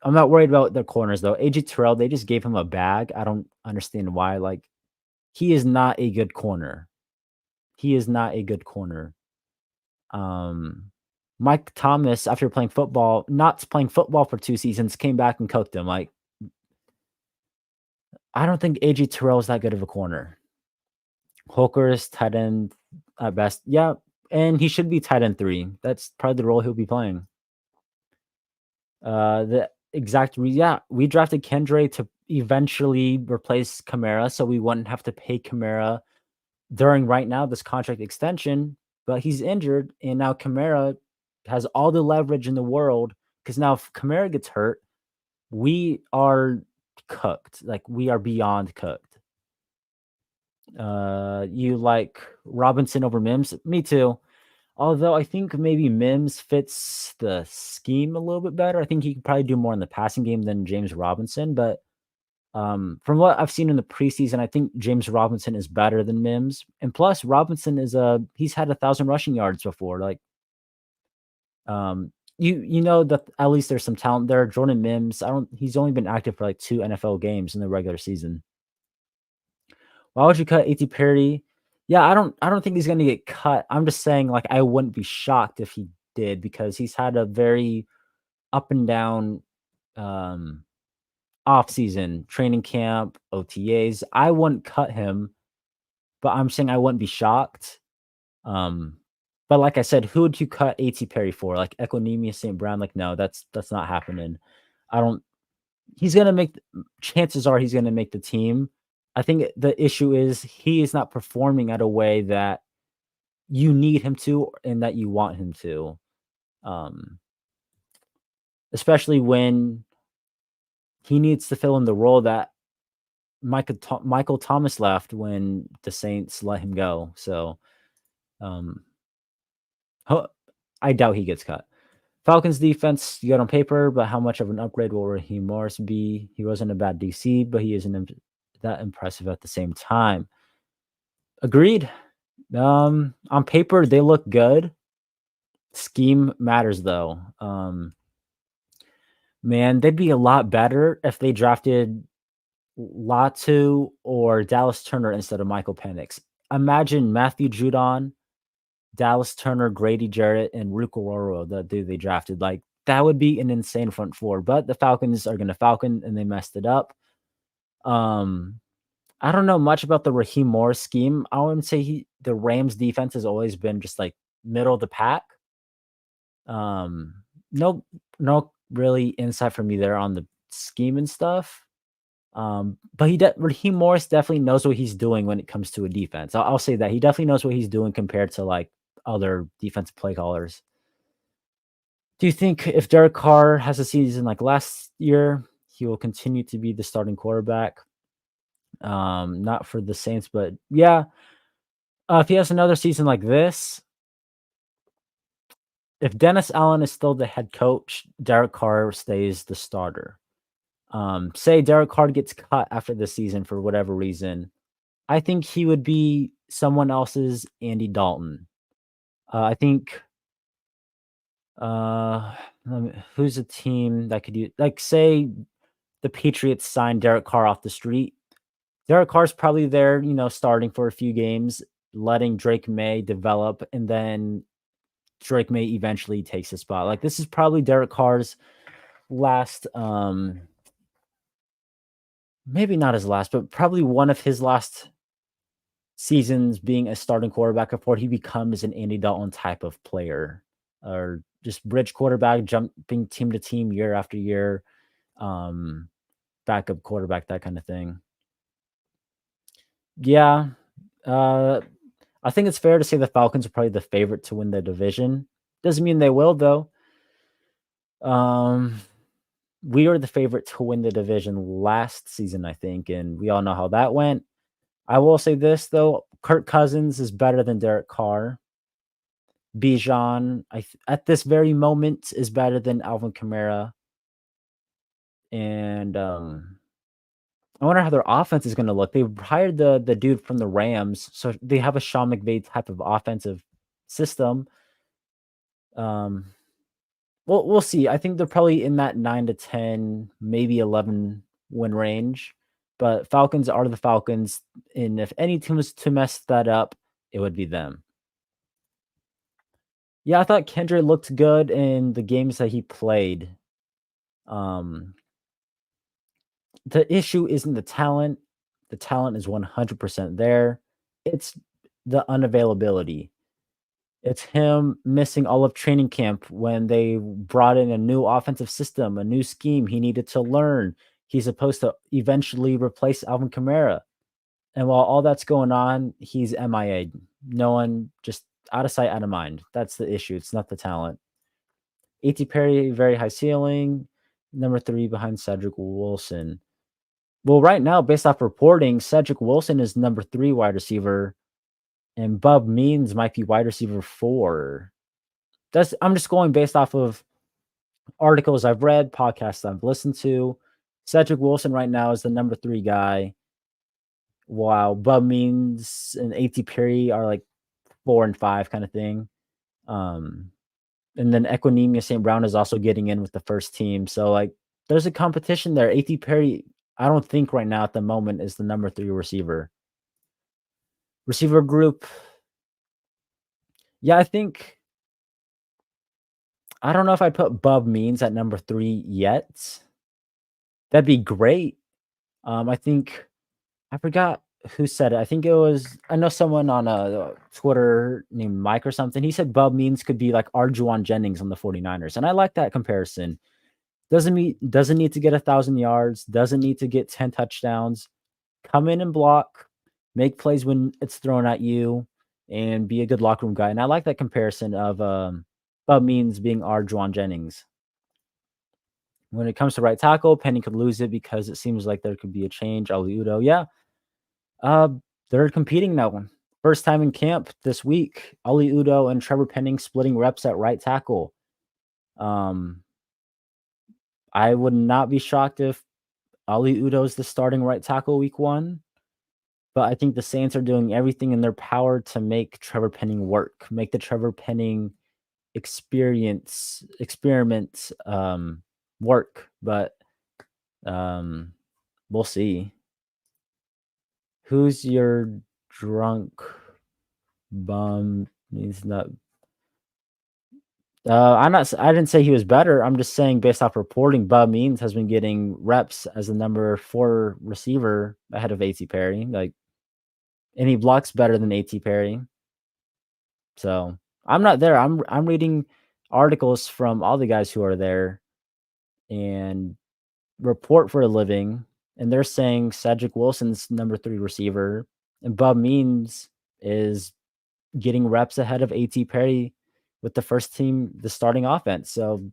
I'm not worried about their corners though. AJ Terrell, they just gave him a bag. I don't understand why. Like, he is not a good corner. He is not a good corner. Mike Thomas, after not playing football for 2 seasons, came back and cooked him. Like, I don't think AJ Terrell is that good of a corner. Holker tight end at best. Yeah, and he should be tight end 3. That's probably the role he'll be playing. We drafted Kendre to eventually replace Kamara, so we wouldn't have to pay Kamara during right now this contract extension, but he's injured, and now Kamara has all the leverage in the world because now if Kamara gets hurt, we are cooked. Like, we are beyond cooked. You like Robinson over Mims? Me too. Although I think maybe Mims fits the scheme a little bit better. I think he could probably do more in the passing game than James Robinson, but from what I've seen in the preseason, I think James Robinson is better than Mims. And plus, Robinson is he's had 1,000 rushing yards before. Like, you know that at least there's some talent there. Jordan Mims, I don't. He's only been active for like 2 NFL games in the regular season. Why would you cut A.T. Perry? Yeah, I don't think he's gonna get cut. I'm just saying, like, I wouldn't be shocked if he did because he's had a very up and down um off season, training camp, OTAs. I wouldn't cut him, but I'm saying I wouldn't be shocked. Um, but like I said, who would you cut A.T. Perry for? Like Equinemius St. Brown? Like, no, that's not happening. I don't. He's gonna make. Chances are he's gonna make the team. I think the issue is he is not performing at a way that you need him to and that you want him to. Um, Especially when he needs to fill in the role that Michael Thomas left when the Saints let him go. So, um, ho I doubt he gets cut. Falcons defense, good on paper, but how much of an upgrade will Raheem Morris be? He wasn't a bad DC, but he isn't that impressive at the same time. Agreed. On paper, they look good. Scheme matters though. Man, they'd be a lot better if they drafted Latu or Dallas Turner instead of Michael Penix. Imagine Matthew Judon, Dallas Turner, Grady Jarrett, and Rucororo, the dude they drafted. Like, that would be an insane front four. But the Falcons are gonna Falcon and they messed it up. Um, I don't know much about the Raheem Morris scheme. I wouldn't say the Rams defense has always been just like middle of the pack. Um, no, no really insight from me there on the scheme and stuff. But Raheem Morris definitely knows what he's doing when it comes to a defense. I'll say that he definitely knows what he's doing compared to like other defensive play callers. Do you think if Derek Carr has a season like last year, he will continue to be the starting quarterback? Not for the Saints, but yeah, if he has another season like this, if Dennis Allen is still the head coach, Derek Carr stays the starter. Say Derek Carr gets cut after the season for whatever reason, I think he would be someone else's Andy Dalton. I think uh who's a team that could use like say the Patriots signed Derek Carr off the street. Derek Carr's probably there, starting for a few games, letting Drake May develop, and then Drake May eventually takes his spot. Like this is probably Derek Carr's last maybe not his last, but probably one of his last seasons being a starting quarterback before he becomes an Andy Dalton type of player or just bridge quarterback, jumping team to team year after year, um, backup quarterback, that kind of thing. Yeah. Uh, I think it's fair to say the Falcons are probably the favorite to win the division. Doesn't mean they will, though. Um, we were the favorite to win the division last season, I think, and we all know how that went. I will say this though, Kirk Cousins is better than Derek Carr. Bijan, at this very moment, is better than Alvin Kamara. And I wonder how their offense is going to look. They hired the dude from the Rams, so they have a Sean McVay type of offensive system. Um, we'll see. I think they're probably in that 9 to 10, maybe 11 win range. But Falcons are the Falcons, and if any team was to mess that up, it would be them. Yeah, I thought Kendre looked good in the games that he played. Um, the issue isn't the talent. The talent is 100% there. It's the unavailability. It's him missing all of training camp when they brought in a new offensive system, a new scheme he needed to learn. He's supposed to eventually replace Alvin Kamara. And while all that's going on, he's MIA. No one, just out of sight, out of mind. That's the issue. It's not the talent. A.T. Perry, very high ceiling. Number 3 behind Cedric Wilson. Well, right now, based off reporting, Cedric Wilson is number 3 wide receiver. and Bub Means might be wide receiver 4. I'm just going based off of articles I've read, podcasts I've listened to. Cedric Wilson right now is the number 3 guy, while Bub Means and A.T. Perry are like 4 and 5 kind of thing. Um, and then Equinemius St. Brown is also getting in with the first team. So like there's a competition there. A.T. Perry, I don't think right now at the moment is the number 3 receiver. Receiver group. Yeah, I don't know if I'd put Bub Means at number 3 yet. That'd be great. I think I forgot who said it. I think it was I know someone on Twitter named Mike or something. He said Bub Means could be like Arjuan Jennings on the 49ers. And I like that comparison. Doesn't need to get 1,000 yards, doesn't need to get 10 touchdowns. Come in and block, make plays when it's thrown at you, and be a good locker room guy. And I like that comparison of Bub Means being Arjuan Jennings. When it comes to right tackle, Penny could lose it because it seems like there could be a change. Ali Udo, yeah. Uh, they're competing now. First time in camp this week. Ali Udo and Trevor Penning splitting reps at right tackle. I would not be shocked if Ali Udo is the starting right tackle week 1. But I think the Saints are doing everything in their power to make Trevor Penning work, make the Trevor Penning experiment work. But we'll see. Who's your drunk bum? He's not. I didn't say he was better. I'm just saying based off reporting, Bub Means has been getting reps as the number 4 receiver ahead of A.T. Perry. Like, and he blocks better than A.T. Perry. So I'm not there. I'm reading articles from all the guys who are there and report for a living, and they're saying Cedric Wilson's number 3 receiver, and Bub Means is getting reps ahead of A.T. Perry with the first team, the starting offense. So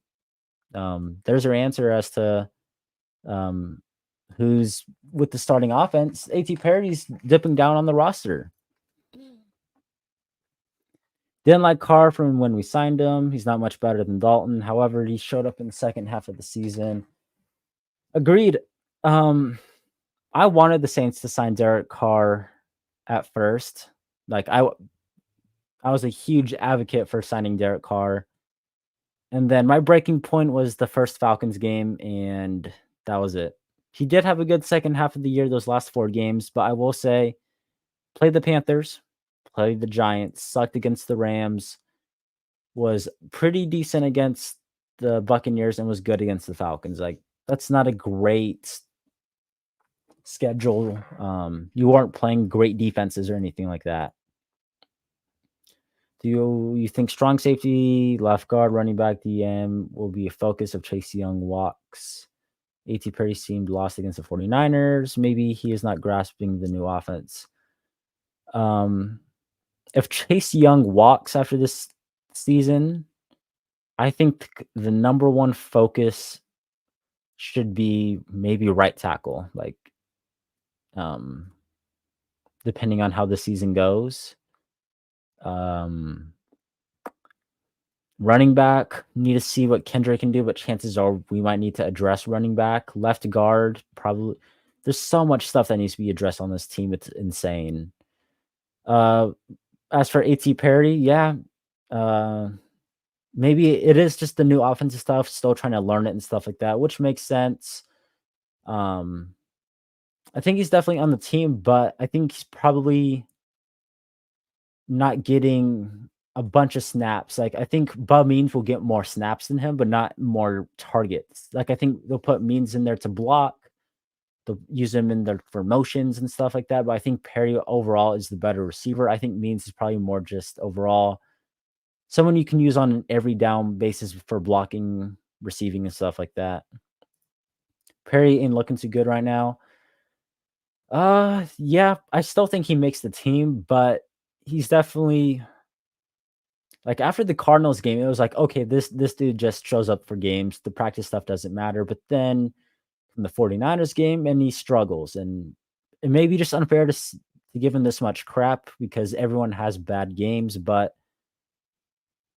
there's your answer as to who's with the starting offense. A.T. Perry's dipping down on the roster. Didn't like Carr from when we signed him. He's not much better than Dalton. However, he showed up in the second half of the season. Agreed. I wanted the Saints to sign Derek Carr at first. Like I was a huge advocate for signing Derek Carr. And then my breaking point was the first Falcons game, and that was it. He did have a good second half of the year, those last 4 games, but I will say, played the Panthers, played the Giants, sucked against the Rams, was pretty decent against the Buccaneers, and was good against the Falcons. Like, that's not a great schedule. You weren't playing great defenses or anything like that. Do you think strong safety, left guard, running back, DM will be a focus of Chase Young walks? A.T. Perry seemed lost against the 49ers. Maybe he is not grasping the new offense. If Chase Young walks after this season, I think the number 1 focus should be maybe right tackle, like depending on how the season goes. Running back, need to see what Kendre can do, but chances are we might need to address running back. Left guard, probably. There's so much stuff that needs to be addressed on this team. It's insane. As for A.T. Perry, yeah. Maybe it is just the new offensive stuff, still trying to learn it and stuff like that, which makes sense. I think he's definitely on the team, but I think he's probably not getting a bunch of snaps. Like, I think Bub Means will get more snaps than him, but not more targets. Like, I think they'll put Means in there to block. They'll use him in there for motions and stuff like that. But I think Perry overall is the better receiver. I think Means is probably more just overall someone you can use on an every down basis for blocking, receiving, and stuff like that. Perry ain't looking too good right now. Yeah, I still think he makes the team, but he's definitely like after the Cardinals game, it was like, okay, this dude just shows up for games. The practice stuff doesn't matter. But then from the 49ers game, and he struggles, and it may be just unfair to to give him this much crap because everyone has bad games, but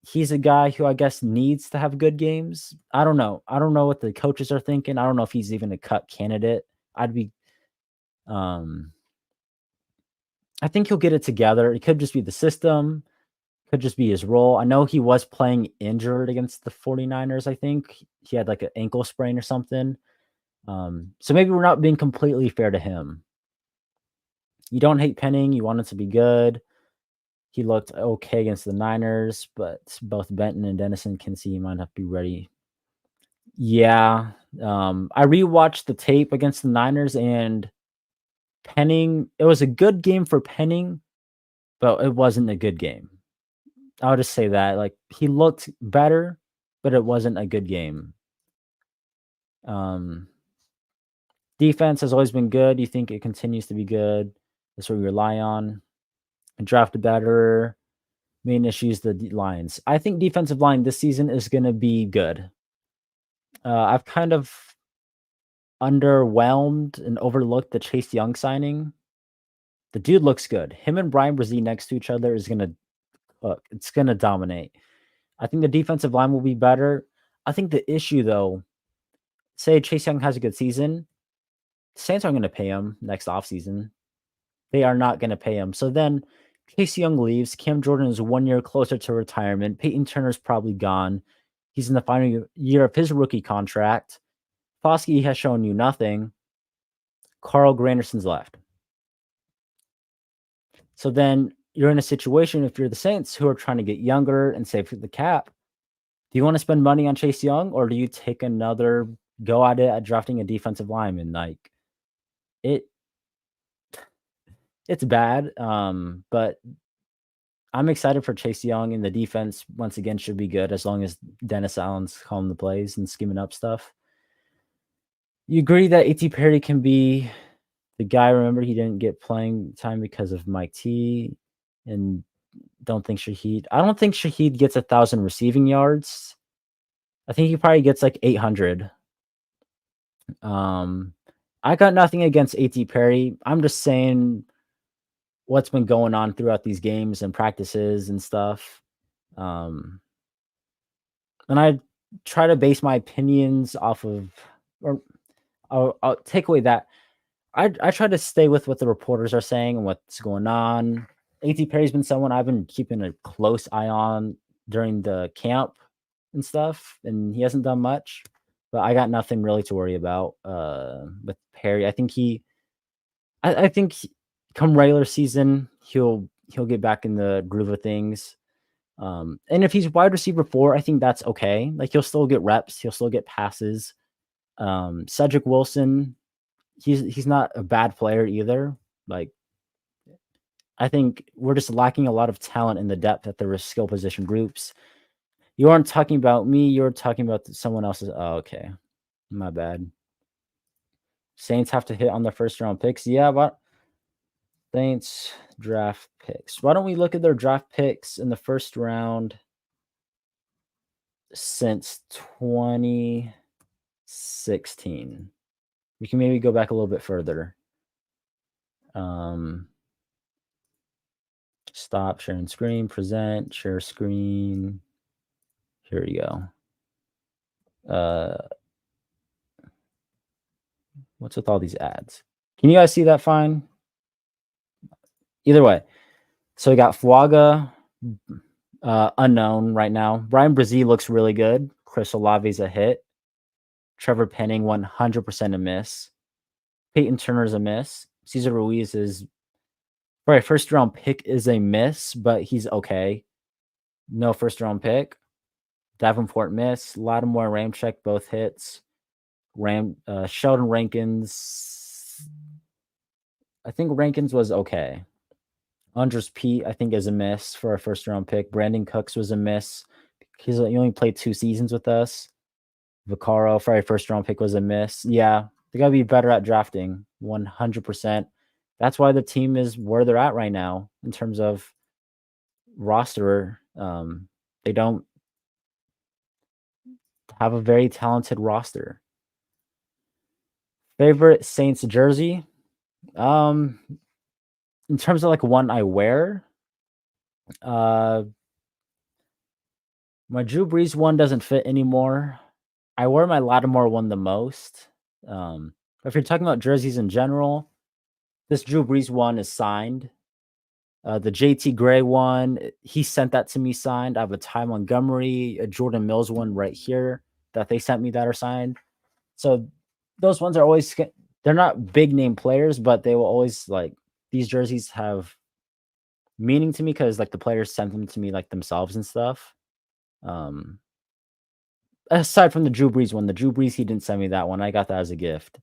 he's a guy who I guess needs to have good games. I don't know. I don't know what the coaches are thinking. I don't know if he's even a cut candidate. I'd be um I think he'll get it together. It could just be the system, could just be his role. I know he was playing injured against the 49ers, I think. He had like an ankle sprain or something. So maybe we're not being completely fair to him. You don't hate Penning, you want it to be good. He looked okay against the Niners, but both Benton and Dennison can see he might not be ready. Yeah. I rewatched the tape against the Niners and Penning, it was a good game for Penning, but it wasn't a good game. I'll just say that. Like he looked better, but it wasn't a good game. Um, Defense has always been good. You think it continues to be good? That's what we rely on. And draft better. Main issues the lines. I think defensive line this season is going to be good. I've kind of underwhelmed and overlooked the Chase Young signing. The dude looks good. Him and Brian Brzee next to each other is going to cook. It's going to dominate. I think the defensive line will be better. I think the issue, though, say Chase Young has a good season, Saints aren't going to pay him next offseason. They are not going to pay him. So then Chase Young leaves. Cam Jordan is 1 year closer to retirement. Peyton Turner's probably gone. He's in the final year of his rookie contract. Foskey has shown you nothing. Carl Granderson's left. So then you're in a situation, if you're the Saints who are trying to get younger and save the cap, do you want to spend money on Chase Young or do you take another go at it at drafting a defensive lineman? Like it, it's bad. But I'm excited for Chase Young, and the defense once again should be good as long as Dennis Allen's calling the plays and scheming up stuff. You agree that A.T. Perry can be the guy? Remember, he didn't get playing time because of Mike T, and don't think Shaheed. I don't think Shaheed gets 1,000 receiving yards. I think he probably gets like 800. I got nothing against A.T. Perry. I'm just saying what's been going on throughout these games and practices and stuff. And I try to base my opinions off of, or I'll take away that. I try to stay with what the reporters are saying and what's going on. A.T. Perry's been someone I've been keeping a close eye on during the camp and stuff, and he hasn't done much. But I got nothing really to worry about with Perry. I think come regular season he'll get back in the groove of things. And if he's wide receiver 4, I think that's okay. Like he'll still get reps, he'll still get passes. Cedric Wilson, he's not a bad player either. Like I think we're just lacking a lot of talent in the depth at the skill position groups. You aren't talking about me, you're talking about someone else's. Oh, okay. My bad. Saints have to hit on their first round picks. Yeah, but Saints draft picks. Why don't we look at their draft picks in the first round since 2016? We can maybe go back a little bit further. Stop sharing screen, present, share screen. Here we go. What's with all these ads? Can you guys see that fine? Either way. So we got Fuaga, unknown right now. Brian Brzee looks really good. Chris Olave's a hit. Trevor Penning, 100% a miss. Peyton Turner's a miss. Cesar Ruiz is, all right, first round pick is a miss, but he's okay. No first round pick. Davenport miss. Lattimore, Ramczyk, both hits. Sheldon Rankins. I think Rankins was okay. Andres Pete, I think, is a miss for a first round pick. Brandon Cooks was a miss. He only played 2 seasons with us. Vaccaro for a first round pick was a miss. Yeah, they got to be better at drafting 100%. That's why the team is where they're at right now in terms of roster. They don't have a very talented roster. Favorite Saints jersey? in terms of like one I wear, uh, my Drew Brees one doesn't fit anymore. I wear my Lattimore one the most. If you're talking about jerseys in general, this Drew Brees one is signed. The JT Gray one, he sent that to me signed. I have a Ty Montgomery, a Jordan Mills one right here that they sent me that are signed. So those ones are always they're not big name players, but they will always like these jerseys have meaning to me because like the players sent them to me like themselves and stuff. Um, aside from the Drew Brees one, the Drew Brees he didn't send me that one. I got that as a gift.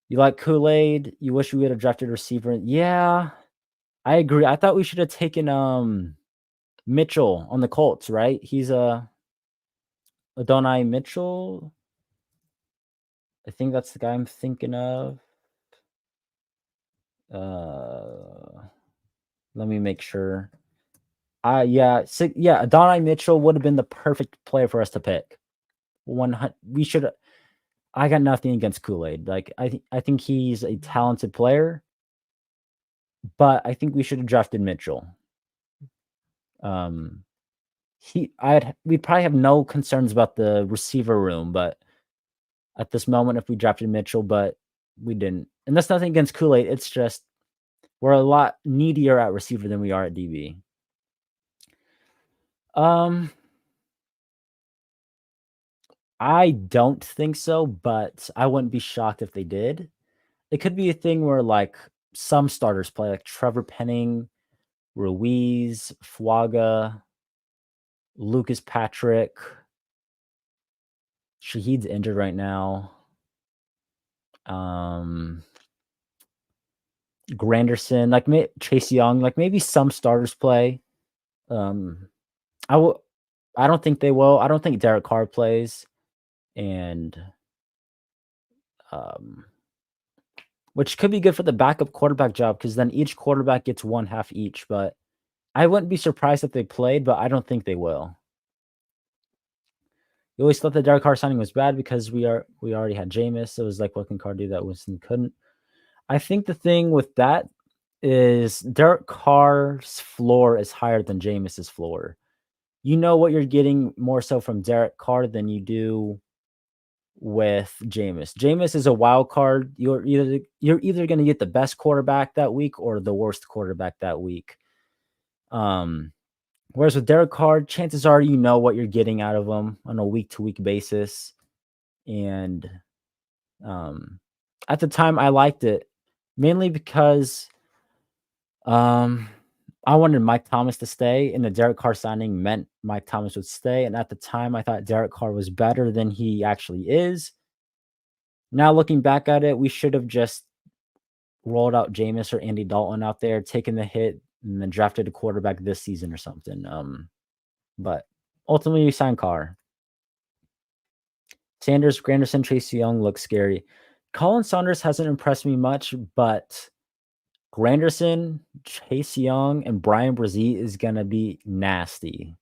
You like Kool Aid? You wish we would have drafted a receiver? Yeah, I agree. I thought we should have taken Mitchell on the Colts, right? He's a Adonai Mitchell. I think that's the guy I'm thinking of. Uh, let me make sure. Yeah, yeah, Adonai Mitchell would have been the perfect player for us to pick. We should. I got nothing against Kool Aid. Like I think he's a talented player, but I think we should have drafted Mitchell. Um, we'd probably have no concerns about the receiver room, but at this moment, if we drafted Mitchell, but we didn't, and that's nothing against Kool Aid. It's just we're a lot needier at receiver than we are at DB. Um, I don't think so, but I wouldn't be shocked if they did. It could be a thing where like some starters play, like Trevor Penning, Ruiz, Fuaga, Lucas Patrick. Shaheed's injured right now. Um, Granderson, like Chase Young, like maybe some starters play. Um, I will. I don't think they will. I don't think Derek Carr plays, and um, which could be good for the backup quarterback job because then each quarterback gets one half each. But I wouldn't be surprised if they played, but I don't think they will. You always thought the Derek Carr signing was bad because we already had Jameis. So it was like, what can Carr do that Winston couldn't? I think the thing with that is Derek Carr's floor is higher than Jameis's floor. You know what you're getting more so from Derek Carr than you do with Jameis. Jameis is a wild card. You're either going to get the best quarterback that week or the worst quarterback that week. Whereas with Derek Carr, chances are you know what you're getting out of him on a week to week basis. And um, at the time, I liked it mainly because um, I wanted Mike Thomas to stay, and the Derek Carr signing meant Mike Thomas would stay. And at the time, I thought Derek Carr was better than he actually is. Now looking back at it, we should have just rolled out Jameis or Andy Dalton out there, taken the hit, and then drafted a quarterback this season or something. But ultimately, we signed Carr. Sanders, Granderson, Tracy Young look scary. Colin Saunders hasn't impressed me much, but Granderson, Chase Young, and Brian Brzee is gonna be nasty.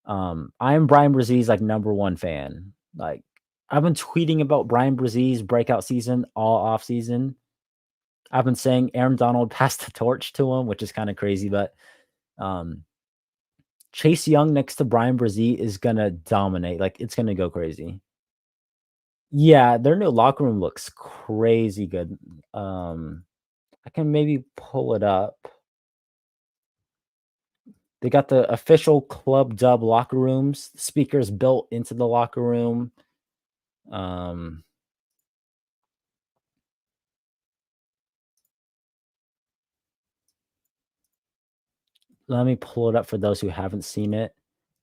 I'm Brian Brezee's like number one fan. Like I've been tweeting about Brian Brezee's breakout season all off season. I've been saying Aaron Donald passed the torch to him, which is kind of crazy, but um, Chase Young next to Brian Brzee is gonna dominate. Like it's gonna go crazy. Yeah, their new locker room looks crazy good. I can maybe pull it up. They got the official club dub locker rooms, speakers built into the locker room. Um, let me pull it up for those who haven't seen it.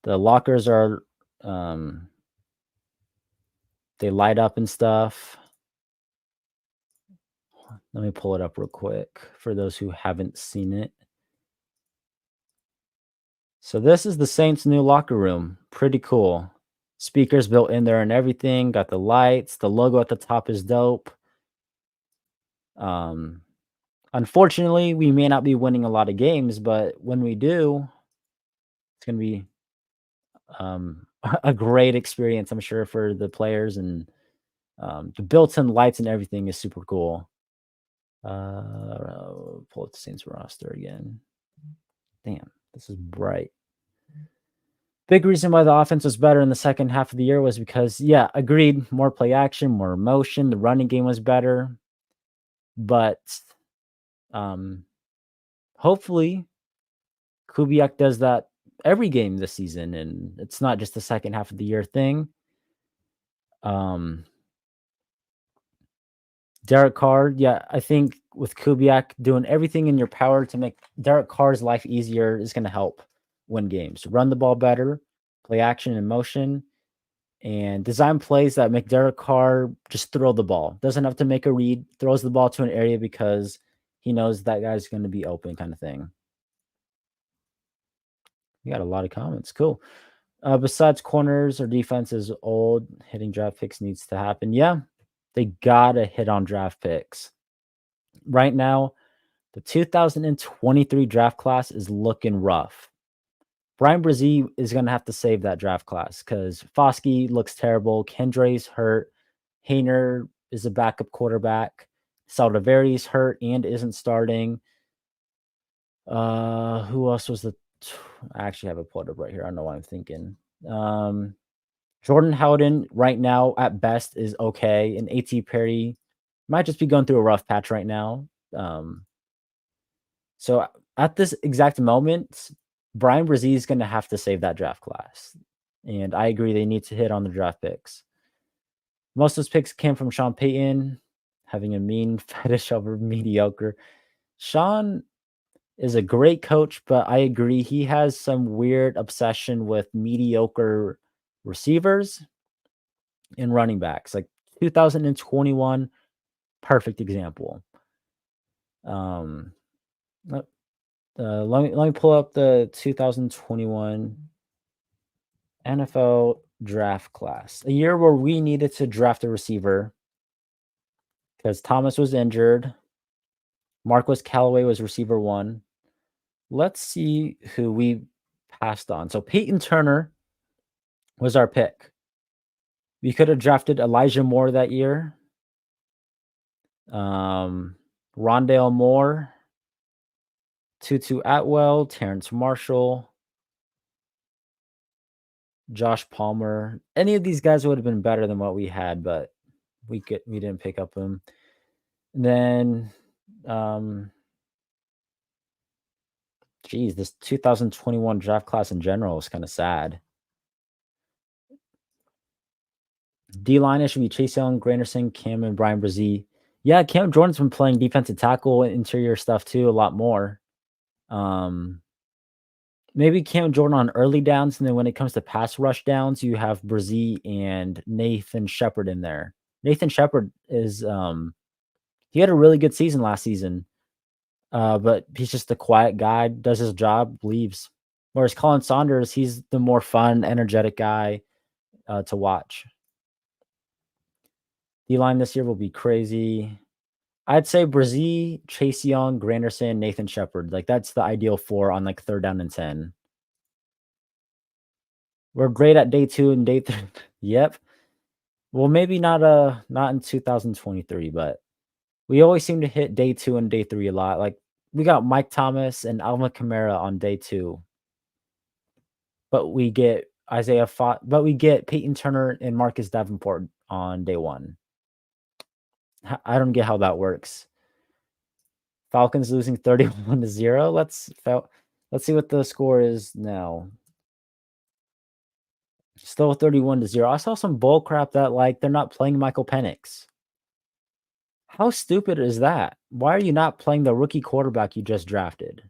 The lockers are um they light up and stuff. Let me pull it up real quick for those who haven't seen it. So this is the Saints' new locker room. Pretty cool. Speakers built in there and everything. Got the lights. The logo at the top is dope. Um, unfortunately, we may not be winning a lot of games, but when we do, it's gonna be a great experience, I'm sure, for the players and the built-in lights and everything is super cool. Pull up the Saints roster again. Damn, this is bright. Big reason why the offense was better in the second half of the year was because, yeah, agreed, more play action, more motion. The running game was better, but um, hopefully Kubiak does that every game this season, and it's not just the second half of the year thing. Um, Derek Carr, yeah, I think with Kubiak doing everything in your power to make Derek Carr's life easier is going to help win games. Run the ball better, play action and motion, and design plays that make Derek Carr just throw the ball. Doesn't have to make a read, throws the ball to an area because he knows that guy's going to be open, kind of thing. You got a lot of comments. Cool. Besides corners or defense is old, hitting draft picks needs to happen. Yeah, they gotta hit on draft picks. Right now, the 2023 draft class is looking rough. Brian Brzee is going to have to save that draft class because Foskey looks terrible. Kendre's hurt. Hayner is a backup quarterback. Saldiveri's hurt and isn't starting. Who else was I actually have it pulled up right here. I don't know why I'm thinking. Jordan Howden right now at best is okay, and AT Perry might just be going through a rough patch right now. So at this exact moment, Brian Brzee is going to have to save that draft class. And I agree they need to hit on the draft picks. Most of those picks came from Sean Payton, having a mean fetish over mediocre. Sean is a great coach, but I agree he has some weird obsession with mediocre receivers and running backs. Like 2021, perfect example. Let me pull up the 2021 NFL draft class, a year where we needed to draft a receiver because Thomas was injured. Marquez Callaway was receiver one. Let's see who we passed on. So Peyton Turner was our pick. We could have drafted Elijah Moore that year. Rondale Moore, Tutu Atwell, Terrence Marshall, Josh Palmer. Any of these guys would have been better than what we had, but we didn't pick up them. And then this 2021 draft class in general is kind of sad. D-line, it should be Chase Young, Granderson, Cam, and Brian Brzee. Yeah, Cam Jordan's been playing defensive tackle and interior stuff too a lot more. Maybe Cam Jordan on early downs, and then when it comes to pass rush downs, you have Brzee and Nathan Shepard in there. Nathan Shepard is he had a really good season last season. But he's just a quiet guy, does his job, leaves. Whereas Colin Saunders, he's the more fun, energetic guy to watch. D-line this year will be crazy. I'd say Brzee, Chase Young, Granderson, Nathan Shepard. Like that's the ideal four on like 3rd down and 10. We're great at day 2 and day 3. Yep. Well, maybe not in 2023, but we always seem to hit day 2 and day 3 a lot. Like we got Mike Thomas and Alvin Kamara on day 2. But we get but we get Peyton Turner and Marcus Davenport on day 1. I don't get how that works. Falcons losing 31-0. Let's see what the score is now. Still 31-0. I saw some bull crap that like they're not playing Michael Penix. How stupid is that? Why are you not playing the rookie quarterback you just drafted?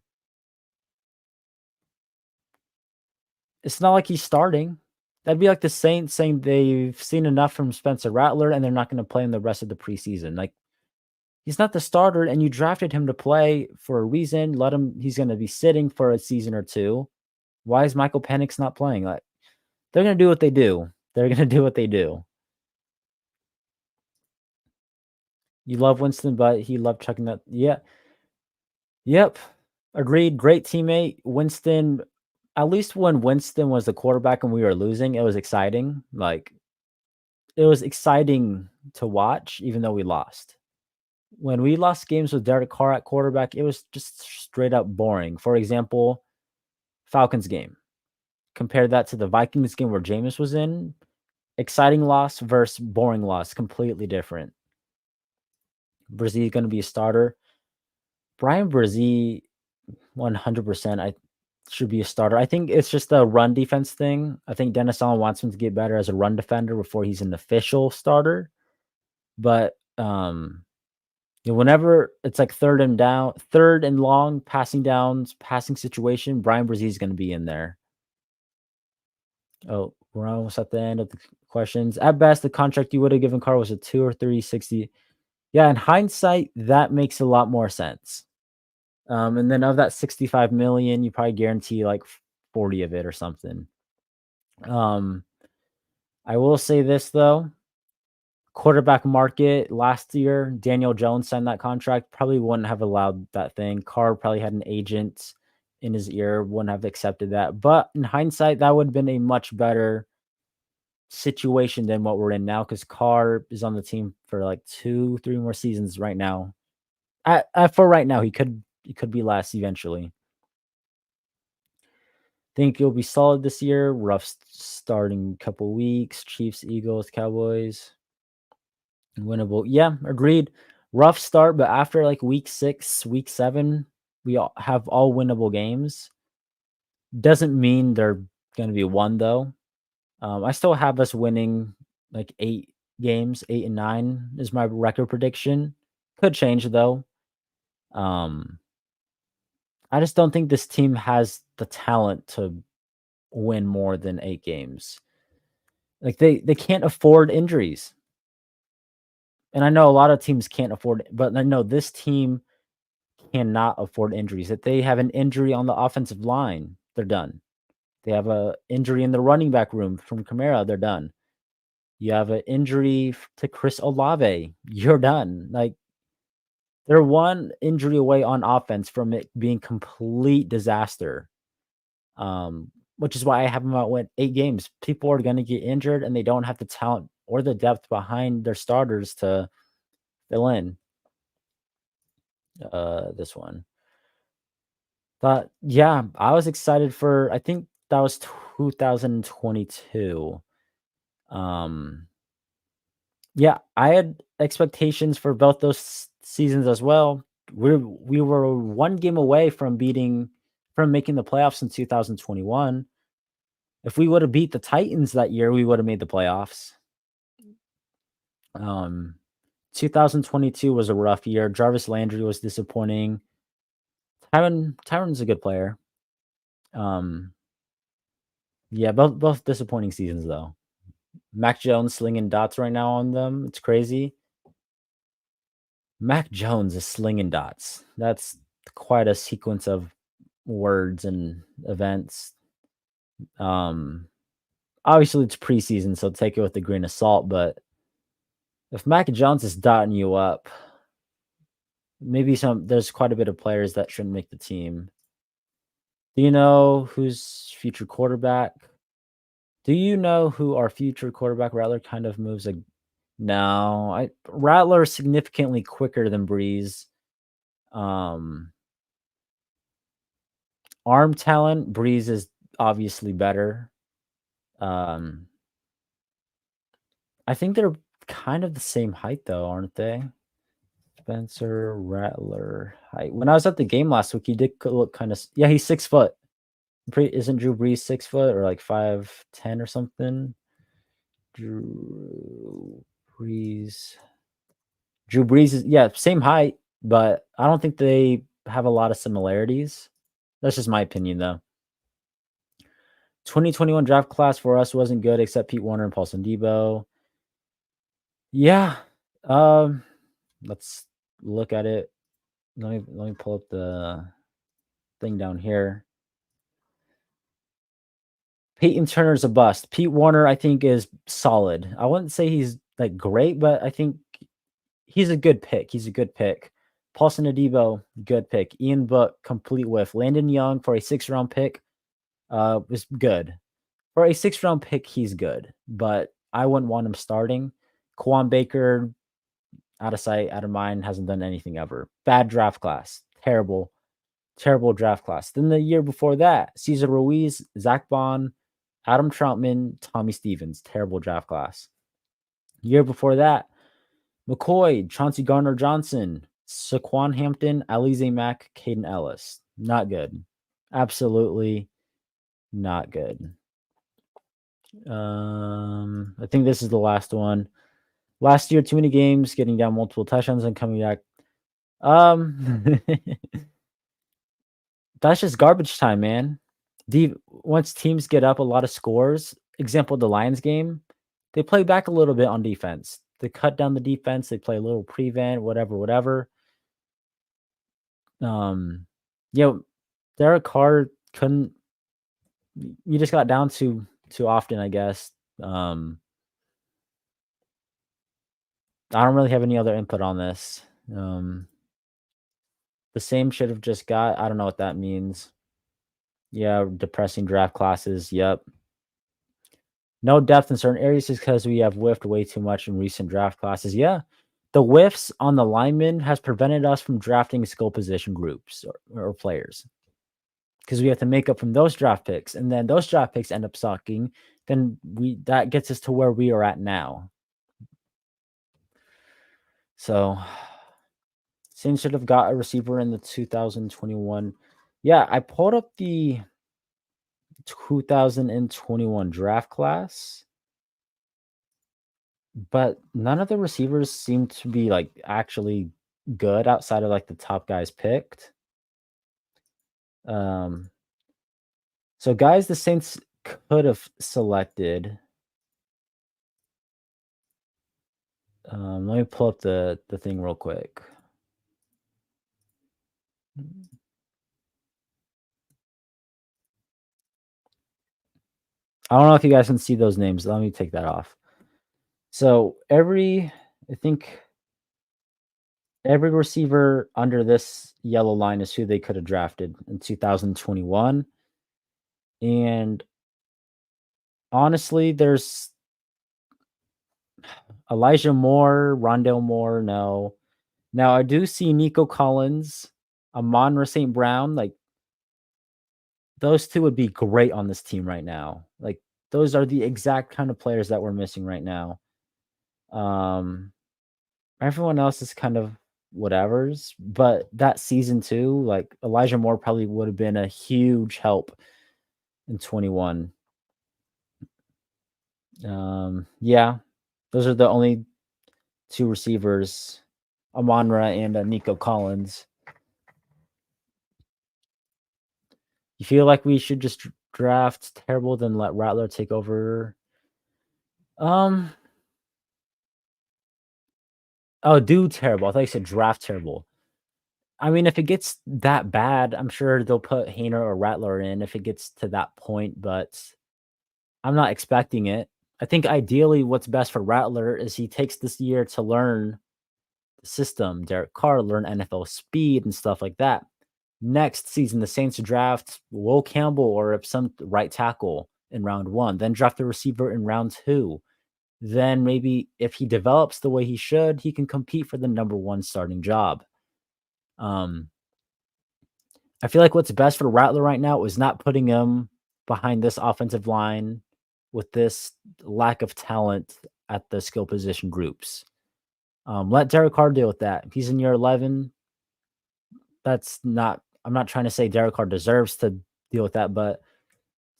It's not like he's starting. That'd be like the Saints saying they've seen enough from Spencer Rattler and they're not going to play him the rest of the preseason. Like, he's not the starter, and you drafted him to play for a reason. He's going to be sitting for a season or 2. Why is Michael Penix not playing? Like, they're going to do what they do. They're going to do what they do. You love Winston, but he loved chucking that. Yeah. Yep. Agreed. Great teammate. Winston, at least when Winston was the quarterback and we were losing, it was exciting. Like, it was exciting to watch, even though we lost. When we lost games with Derek Carr at quarterback, it was just straight up boring. For example, Falcons game. Compare that to the Vikings game where Jameis was in. Exciting loss versus boring loss, completely different. Brzee is going to be a starter. Brian Brzee, 100%, I should be a starter. I think it's just a run defense thing. I think Dennis Allen wants him to get better as a run defender before he's an official starter. But whenever it's like third and long, passing downs, passing situation, Brian Brzee is going to be in there. Oh, we're almost at the end of the questions. At best, the contract you would have given Carr was a 2 or 360. Yeah, in hindsight, that makes a lot more sense. And then of that 65 million, you probably guarantee like 40 of it or something. I will say this though. Quarterback market last year, Daniel Jones signed that contract, probably wouldn't have allowed that thing. Carr probably had an agent in his ear, wouldn't have accepted that. But in hindsight, that would have been a much better situation than what we're in now because Carr is on the team for like 2, 3 more seasons right now. For right now, he could be last eventually. Think it'll be solid this year. Rough starting couple weeks. Chiefs, Eagles, Cowboys. Winnable. Yeah, agreed. Rough start, but after like week 6, week 7, we all have all winnable games. Doesn't mean they're going to be won though. I still have us winning like 8 games, 8 and 9 is my record prediction. Could change though. I just don't think this team has the talent to win more than 8 games. Like they can't afford injuries. And I know a lot of teams can't afford it, but I know this team cannot afford injuries. If they have an injury on the offensive line, they're done. They have a injury in the running back room from Kamara, they're done. You have an injury to Chris Olave, you're done. Like they're one injury away on offense from it being complete disaster. Which is why I have them out win 8 games. People are going to get injured and they don't have the talent or the depth behind their starters to fill in. This one. But yeah, I was excited for I think that was 2022. Um yeah, I had expectations for both those seasons as well. We were one game away from making the playoffs in 2021. If we would have beat the Titans that year, we would have made the playoffs. 2022 was a rough year. Jarvis Landry was disappointing. Tyron's a good player. Yeah, both disappointing seasons though. Mac Jones slinging dots right now on them. It's crazy. Mac Jones is slinging dots. That's quite a sequence of words and events. Obviously it's preseason, so take it with a grain of salt. But if Mac Jones is dotting you up, maybe there's quite a bit of players that shouldn't make the team. Do you know who's future quarterback? Do you know who our future quarterback Rattler kind of moves like? No, Rattler is significantly quicker than Breeze. Arm talent, Breeze is obviously better. I think they're kind of the same height though, aren't they? Spencer Rattler height. When I was at the game last week, he did look kind of. Yeah, he's 6 foot. Isn't Drew Brees 6 foot or like 5'10" or something? Drew Brees. Drew Brees is same height, but I don't think they have a lot of similarities. That's just my opinion, though. 2021 draft class for us wasn't good, except Pete Warner and Paulson Debo. Yeah, let's look at it. Let me pull up the thing down here. Peyton Turner's a bust. Pete Warner, I think, is solid. I wouldn't say he's like great, but I think he's a good pick. He's a good pick. Paulson Adebo, good pick. Ian Book, complete whiff. Landon Young for a 6th-round pick was good. For a 6th-round pick, he's good, but I wouldn't want him starting. Quan Baker, out of sight, out of mind, hasn't done anything ever. Bad draft class. Terrible, terrible draft class. Then the year before that, Cesar Ruiz, Zach Bond, Adam Troutman, Tommy Stevens. Terrible draft class. Year before that, McCoy, Chauncey Gardner Johnson, Saquon Hampton, Alize Mack, Caden Ellis. Not good. Absolutely not good. I think this is the last one. Last year, too many games, getting down multiple touchdowns and coming back. That's just garbage time, man. Once teams get up a lot of scores, example the Lions game, they play back a little bit on defense. They cut down the defense. They play a little prevent, whatever, whatever. Um, you know, Derek Carr couldn't. You just got down too often, I guess. I don't really have any other input on this. The same should have just got. I don't know what that means. Yeah, depressing draft classes. Yep. No depth in certain areas just because we have whiffed way too much in recent draft classes. Yeah. The whiffs on the linemen has prevented us from drafting skill position groups or players because we have to make up from those draft picks. And then those draft picks end up sucking. Then that gets us to where we are at now. So Saints should have got a receiver in the 2021. Yeah, I pulled up the 2021 draft class, but none of the receivers seem to be like actually good outside of like the top guys picked. So guys the Saints could have selected. Let me pull up the thing real quick. I don't know if you guys can see those names. Let me take that off. So I think every receiver under this yellow line is who they could have drafted in 2021. And honestly, there's Elijah Moore, Rondale Moore, no. Now I do see Nico Collins, Amon St. Brown, like those two would be great on this team right now. Like those are the exact kind of players that we're missing right now. Everyone else is kind of whatever's, but that season too, like Elijah Moore probably would have been a huge help in 21. Yeah, those are the only two receivers, Amon-Ra and Nico Collins. You feel like we should just draft terrible, then let Rattler take over? Do terrible. I thought you said draft terrible. I mean, if it gets that bad, I'm sure they'll put Hayner or Rattler in if it gets to that point, but I'm not expecting it. I think ideally what's best for Rattler is he takes this year to learn the system, Derek Carr, learn NFL speed and stuff like that. Next season, the Saints draft Will Campbell or some right tackle in round 1, then draft the receiver in round 2. Then maybe if he develops the way he should, he can compete for the number 1 starting job. I feel like what's best for Rattler right now is not putting him behind this offensive line with this lack of talent at the skill position groups. Let Derek Carr deal with that. If he's in year 11, I'm not trying to say Derek Carr deserves to deal with that, but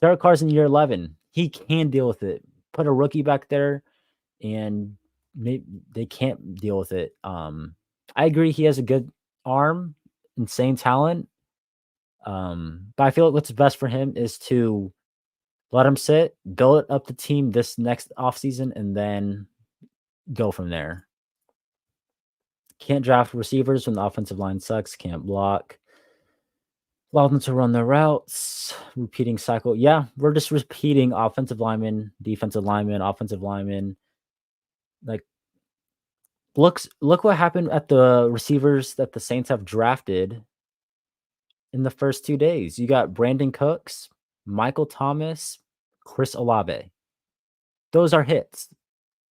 Derek Carr's in year 11. He can deal with it. Put a rookie back there and they can't deal with it. I agree he has a good arm, insane talent. But I feel like what's best for him is to let him sit, build up the team this next offseason, and then go from there. Can't draft receivers when the offensive line sucks, can't block. Allow them to run their routes, repeating cycle. Yeah, we're just repeating offensive lineman, defensive lineman, offensive lineman. Like, look what happened at the receivers that the Saints have drafted in the first 2 days. You got Brandon Cooks, Michael Thomas, Chris Olave. Those are hits.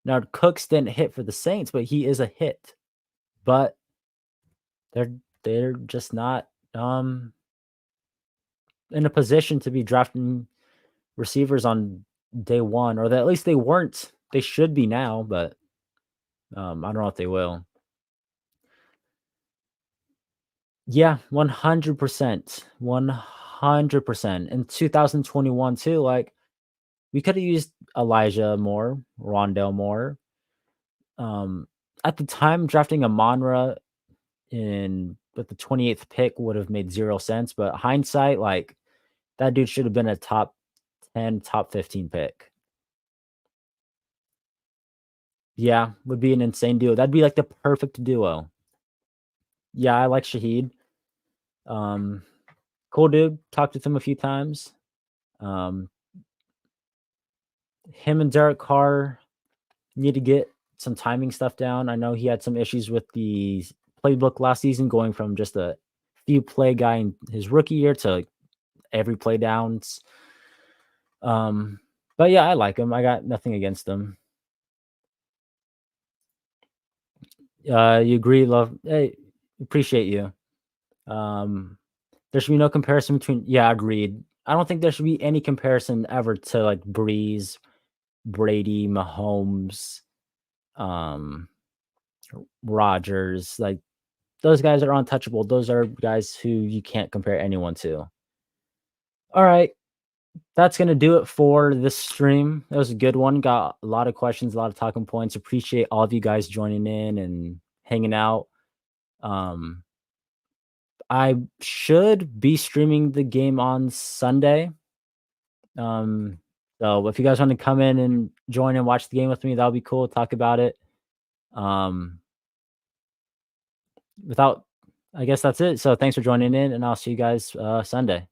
Now, Cooks didn't hit for the Saints, but he is a hit. but they're they're just not in a position to be drafting receivers on day one, or that at least they weren't. They should be now, but I don't know if they will. Yeah, 100%. 100%. In 2021 too, like, we coulda used Elijah more, Rondell more. Um, at the time, drafting Amonra in with the 28th pick would have made 0 sense, but hindsight, like, that dude should have been a top 10, top 15 pick. Yeah, would be an insane duo. That'd be, like, the perfect duo. Yeah, I like Shaheed. Um, cool dude, talked with him a few times. Um, him and Derek Carr need to get some timing stuff down. I know he had some issues with the playbook last season, going from just a few play guy in his rookie year to like every play downs. Um, but yeah, I like him. I got nothing against him. You agree, love? Hey, appreciate you. Um, there should be no comparison between. Yeah, agreed. I don't think there should be any comparison ever to like Breeze, Brady, Mahomes, um, Rogers. Like, those guys are untouchable. Those are guys who you can't compare anyone to. All right. That's going to do it for this stream. That was a good one. Got a lot of questions, a lot of talking points. Appreciate all of you guys joining in and hanging out. Um, I should be streaming the game on Sunday. Um, so if you guys want to come in and join and watch the game with me, that'll be cool. Talk about it. Um, without, I guess that's it. So thanks for joining in, and I'll see you guys Sunday.